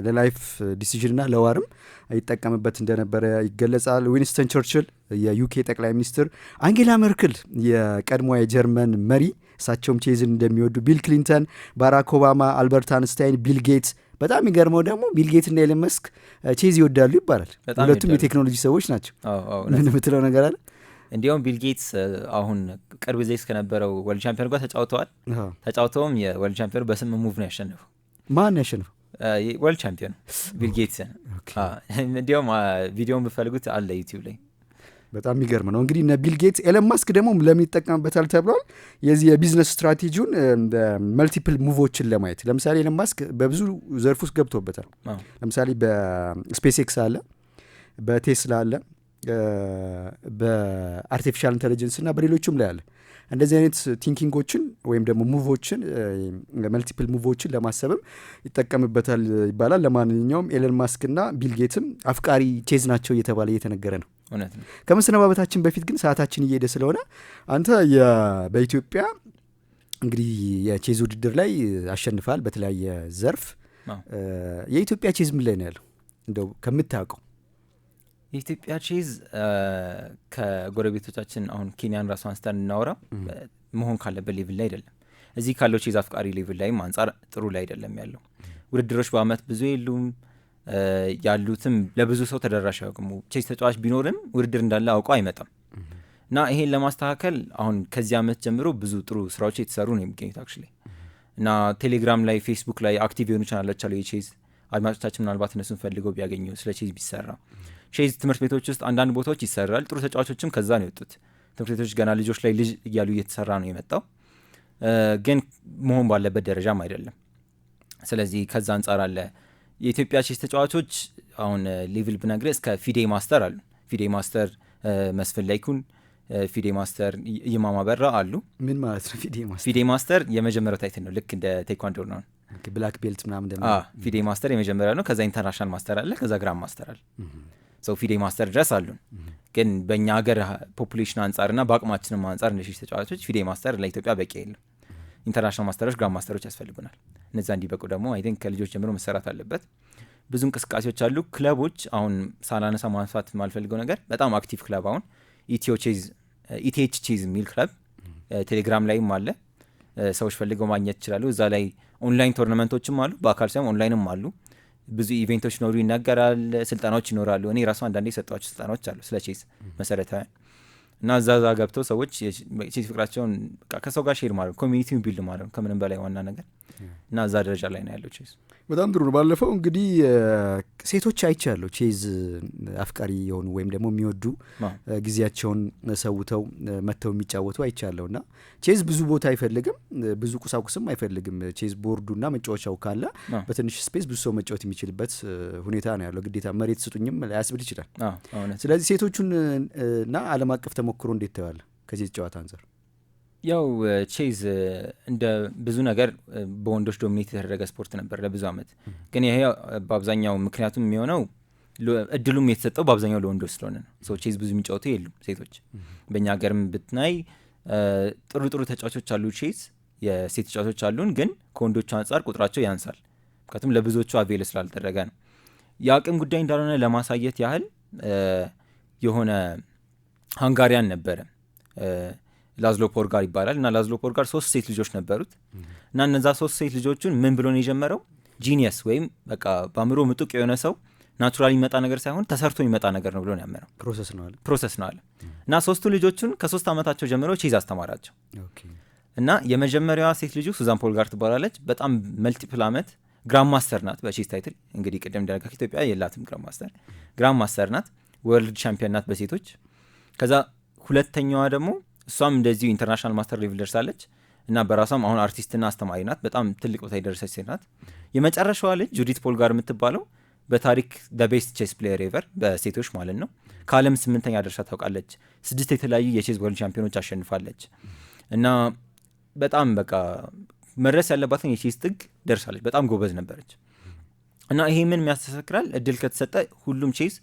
ለላይፍ ዲሲዥን እና ለዋርም ይጠቀምበት እንደነበረ ይገለጻል። ዊንስተን ቸርችል የዩኬ ጠቅላይ ሚኒስትር፣ አንጌላ ሜርክል የቀድሞ የጀርመን መሪ እሳቸውም ቼዝን እንደሚወዱ፣ ቢል ክሊንተን፣ ባራክ ኦባማ፣ አልበርት አንስታይን፣ ቢል ጌትስ። በጣም የሚገርመው ደግሞ ቢል ጌት እና ኤለን መስክ ቼዝ ይወዳሉ ይባላል። ሁለቱም የቴክኖሎጂ ሰዎች ናቸው። ምን የምትለው ነገር አለ? እንዲያውም ቢል ጌትስ አሁን ቅርብ ጊዜ እስከነበረው ወርልድ ቻምፒዮን ጋር ተጫውተዋል። ተጫውተውም የወርልድ ቻምፒዮን በ8 ሙቭ ነው ያሸነፈው። ማን ያሸነፈው? ወርልድ ቻምፒዮን ቢል ጌትስ። እንዲያውም ቪዲዮን ብፈልጉት አለ ዩቲዩብ ላይ። በጣም የሚገርም ነው። እንግዲህ እነ ቢል ጌትስ፣ ኤለን ማስክ ደግሞ ለምን ይጠቀምበታል ተብሏል? የዚህ የቢዝነስ ስትራቴጂውን መልቲፕል ሙቮችን ለማየት። ለምሳሌ ኤለን ማስክ በብዙ ዘርፍ ውስጥ ገብቶበታል። ለምሳሌ በስፔስ ኤክስ አለ፣ በቴስላ አለ፣ በአርቲፊሻል ኢንቴሊጀንስ እና በሌሎችም ላይ አለ። እንደዚህ አይነት ቲንኪንጎችን ወይም ደግሞ ሙቮችን መልቲፕል ሙቮችን ለማሰብም ይጠቀምበታል ይባላል። ለማንኛውም ኤለን ማስክ እና ቢል ጌትም አፍቃሪ ቼዝ ናቸው እየተባለ እየተነገረ ነው። ከመሰነባበታችን በፊት ግን ሰዓታችን እየሄደ ስለሆነ አንተ በኢትዮጵያ እንግዲህ የቼዝ ውድድር ላይ አሸንፋል በተለያየ ዘርፍ። የኢትዮጵያ ቼዝ ምን ላይ ነው ያለው እንደው ከምታውቀው? የኢትዮጵያ ቼዝ ከጎረቤቶቻችን አሁን ኬንያን ራሱ አንስተን እናወራ መሆን ካለበት ሌቭል ላይ አይደለም። እዚህ ካለው ቼዝ አፍቃሪ ሌቭል ላይም አንጻር ጥሩ ላይ አይደለም ያለው። ውድድሮች በአመት ብዙ የሉም። ያሉትም ለብዙ ሰው ተደራሽ ያውቅሙ። ቼዝ ተጫዋች ቢኖርም ውድድር እንዳለ አውቀው አይመጣም እና ይሄን ለማስተካከል አሁን ከዚህ አመት ጀምሮ ብዙ ጥሩ ስራዎች የተሰሩ ነው የሚገኙት አክቹዋሊ። እና ቴሌግራም ላይ፣ ፌስቡክ ላይ አክቲቭ የሆኑ ቻናሎች አሉ የቼዝ። አድማጮቻችን ምናልባት እነሱን ፈልገው ቢያገኙ ስለ ቼዝ ቢሰራ። ቼዝ ትምህርት ቤቶች ውስጥ አንዳንድ ቦታዎች ይሰራል። ጥሩ ተጫዋቾችም ከዛ ነው የወጡት። ትምህርት ቤቶች ገና ልጆች ላይ ልጅ እያሉ እየተሰራ ነው የመጣው፣ ግን መሆን ባለበት ደረጃም አይደለም። ስለዚህ ከዛ አንጻር አለ። የኢትዮጵያ ቼዝ ተጫዋቾች አሁን ሌቭል ብነግርህ እስከ ፊዴ ማስተር አሉ። ፊዴ ማስተር መስፍን ላይኩን፣ ፊዴ ማስተር ይማማ በራ አሉ። ምን ማለት ነው ፊዴ ማስተር? ፊዴ ማስተር የመጀመሪያው ታይትል ነው፣ ልክ እንደ ቴኳንዶ ነው። ብላክ ቤልት ምናምን ደግሞ ፊዴ ማስተር የመጀመሪያው ነው። ከዛ ኢንተርናሽናል ማስተር አለ፣ ከዛ ግራንድ ማስተር አለ። ሰው ፊዴ ማስተር ድረስ አሉን። ግን በእኛ ሀገር ፖፑሌሽን አንጻርና በአቅማችንም አንጻር እንደ ቼዝ ተጫዋቾች ፊዴ ማስተር ለኢትዮጵያ በቂ የለም። ኢንተርናሽናል ማስተሮች፣ ግራንድ ማስተሮች ያስፈልጉናል። እነዛ እንዲበቁ ደግሞ አይ ቲንክ ከልጆች ጀምሮ መሰራት አለበት። ብዙ እንቅስቃሴዎች አሉ። ክለቦች አሁን ሳላነሳ ማንሳት የማልፈልገው ነገር በጣም አክቲቭ ክለብ አሁን ኢቲኤች ቼዝ የሚል ክለብ ቴሌግራም ላይም አለ። ሰዎች ፈልገው ማግኘት ይችላሉ። እዛ ላይ ኦንላይን ቶርናመንቶችም አሉ፣ በአካል ሳይሆን ኦንላይንም አሉ። ብዙ ኢቬንቶች ይኖሩ ይነገራል፣ ስልጠናዎች ይኖራሉ። እኔ ራሱ አንዳንዴ የሰጧቸው ስልጠናዎች አሉ ስለ ቼዝ መሰረታዊ እና እዛ ገብተው ሰዎች ቼዝ ፍቅራቸውን ከሰው ጋር ሼር ማድረግ፣ ኮሚኒቲውን ቢልድ ማድረግ ከምንም በላይ ዋና ነገር እና እዛ ደረጃ ላይ ነው ያለው ቼዝ። በጣም ጥሩ ነው። ባለፈው እንግዲህ ሴቶች አይቻለሁ ቼዝ አፍቃሪ የሆኑ ወይም ደግሞ የሚወዱ ጊዜያቸውን ሰውተው መጥተው የሚጫወቱ አይቻለሁ። እና ቼዝ ብዙ ቦታ አይፈልግም፣ ብዙ ቁሳቁስም አይፈልግም። ቼዝ ቦርዱና መጫወቻው ካለ በትንሽ ስፔስ ብዙ ሰው መጫወት የሚችልበት ሁኔታ ነው ያለው። ግዴታ መሬት ስጡኝም ላያስብል ይችላል። ስለዚህ ሴቶቹን እና ዓለም አቀፍ ተሞክሮ እንዴት ታያለ ከዚህ ጨዋታ አንጻር? ያው ቼዝ እንደ ብዙ ነገር በወንዶች ዶሚኔት የተደረገ ስፖርት ነበር ለብዙ አመት። ግን ይሄ በአብዛኛው ምክንያቱም የሚሆነው እድሉም የተሰጠው በአብዛኛው ለወንዶች ስለሆነ ነው። ሰው ቼዝ ብዙ የሚጫወቱ የሉም ሴቶች። በእኛ ሀገርም ብትናይ ጥሩ ጥሩ ተጫዋቾች አሉ፣ ቼዝ የሴት ተጫዋቾች አሉን፣ ግን ከወንዶቹ አንጻር ቁጥራቸው ያንሳል። ምክንያቱም ለብዙዎቹ አቬል ስላልተደረገ ነው። የአቅም ጉዳይ እንዳልሆነ ለማሳየት ያህል የሆነ ሃንጋሪያን ነበረ ላዝሎ ፖርጋር ይባላል እና ላዝሎ ፖርጋር 3 ሴት ልጆች ነበሩት እና እነዛ 3 ሴት ልጆቹን ምን ብሎ ነው የጀመረው? ጂኒየስ ወይም በቃ በአእምሮ ምጡቅ የሆነ ሰው ናቹራሊ የሚመጣ ነገር ሳይሆን ተሰርቶ የሚመጣ ነገር ነው ብሎ ነው ያመነው። ፕሮሰስ ነው አለ እና 3ቱ ልጆቹን ከ3 ዓመታቸው ጀምሮ ቼዝ አስተማራቸው እና የመጀመሪያዋ ሴት ልጁ ሱዛን ፖልጋር ትባላለች። በጣም መልቲፕል ዓመት ግራንድ ማስተር ናት በቼዝ ታይትል። እንግዲህ ቅድም እንደነገርኩ ኢትዮጵያ የላትም ግራንድ ማስተር ናት፣ ወርልድ ቻምፒዮን ናት በሴቶች። ከዛ ሁለተኛዋ ደግሞ እሷም እንደዚሁ ኢንተርናሽናል ማስተር ሌቭል ደርሳለች እና በራሷም አሁን አርቲስትና አስተማሪ ናት። በጣም ትልቅ ቦታ የደረሰች ሴት ናት። የመጨረሻዋ ልጅ ጁዲት ፖልጋር የምትባለው በታሪክ ቤስት ቼስ ፕሌየር ኤቨር በሴቶች ማለት ነው። ከዓለም 8ኛ ደርሳ ታውቃለች። 6 የተለያዩ የቼዝ ወርልድ ቻምፒዮኖች አሸንፋለች እና በጣም በቃ መድረስ ያለባትን የቼዝ ጥግ ደርሳለች። በጣም ጎበዝ ነበረች እና ይሄ ምን የሚያስተሳክራል? እድል ከተሰጠ ሁሉም ቼዝ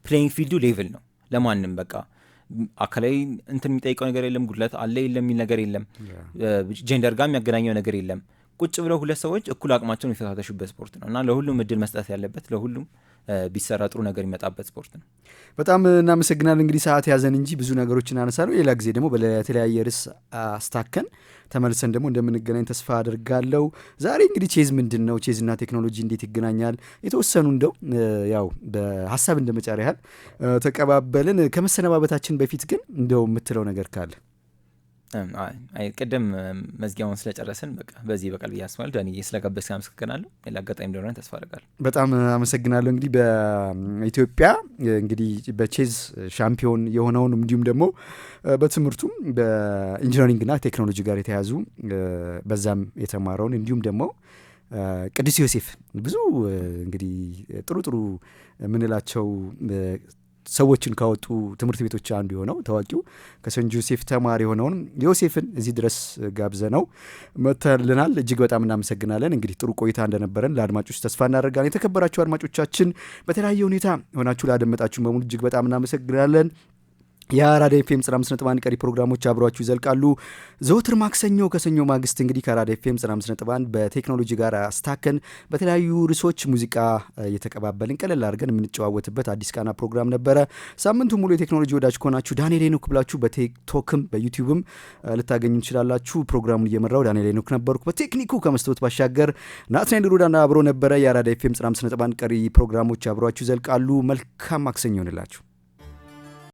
ፕሌይንግ ፊልዱ ሌቭል ነው ለማንም። በቃ አካላዊ እንትን የሚጠይቀው ነገር የለም፣ ጉድለት አለ የለም የሚል ነገር የለም፣ ጀንደር ጋር የሚያገናኘው ነገር የለም። ቁጭ ብለው ሁለት ሰዎች እኩል አቅማቸውን የሚፈታተሹበት ስፖርት ነው እና ለሁሉም እድል መስጠት ያለበት፣ ለሁሉም ቢሰራ ጥሩ ነገር የሚመጣበት ስፖርት ነው። በጣም እናመሰግናለን። እንግዲህ ሰዓት ያዘን እንጂ ብዙ ነገሮችን አነሳለሁ። ሌላ ጊዜ ደግሞ በተለያየ ርዕስ አስታከን ተመልሰን ደግሞ እንደምንገናኝ ተስፋ አድርጋለሁ። ዛሬ እንግዲህ ቼዝ ምንድን ነው፣ ቼዝና ቴክኖሎጂ እንዴት ይገናኛል፣ የተወሰኑ እንደው ያው በሀሳብ እንደመጫር ያህል ተቀባበልን። ከመሰነባበታችን በፊት ግን እንደው የምትለው ነገር ካለ? ቅድም መዝጊያውን ስለጨረስን በቃ በዚህ በቃል ብዬ አስባለሁ። ዳኒ ስለጋበዝክ አመሰግናለሁ። ሌላ አጋጣሚ እንደሆነ ተስፋ አደርጋለሁ። በጣም አመሰግናለሁ። እንግዲህ በኢትዮጵያ እንግዲህ በቼዝ ሻምፒዮን የሆነውን እንዲሁም ደግሞ በትምህርቱም በኢንጂነሪንግና ቴክኖሎጂ ጋር የተያዙ በዛም የተማረውን እንዲሁም ደግሞ ቅዱስ ዮሴፍ ብዙ እንግዲህ ጥሩ ጥሩ የምንላቸው ሰዎችን ካወጡ ትምህርት ቤቶች አንዱ የሆነው ታዋቂው ከሰንት ጆሴፍ ተማሪ የሆነውን ዮሴፍን እዚህ ድረስ ጋብዘነው መጥተልናል። እጅግ በጣም እናመሰግናለን። እንግዲህ ጥሩ ቆይታ እንደነበረን ለአድማጮች ተስፋ እናደርጋለን። የተከበራችሁ አድማጮቻችን በተለያየ ሁኔታ ሆናችሁ ላደመጣችሁን በሙሉ እጅግ በጣም እናመሰግናለን። የአራዳ ኤፍኤም 95.1 ቀሪ ፕሮግራሞች አብሯችሁ ይዘልቃሉ። ዘወትር ማክሰኞ ከሰኞ ማግስት እንግዲህ ከአራዳ ኤፍኤም 95.1 በቴክኖሎጂ ጋር አስታከን በተለያዩ ርዕሶች ሙዚቃ እየተቀባበልን ቀለል አድርገን የምንጨዋወትበት አዲስ ቃና ፕሮግራም ነበረ። ሳምንቱ ሙሉ የቴክኖሎጂ ወዳጅ ከሆናችሁ ዳንኤል ሄኖክ ብላችሁ በቲክቶክም በዩቲዩብም ልታገኙ ትችላላችሁ። ፕሮግራሙን እየመራው ዳንኤል ሄኖክ ነበርኩ። በቴክኒኩ ከመስታወት ባሻገር ናትናኤል ሩዳና አብሮ ነበረ። የአራዳ ኤፍኤም 95.1 ቀሪ ፕሮግራሞች አብሯችሁ ይዘልቃሉ። መልካም ማክሰኞ ይሆንላችሁ።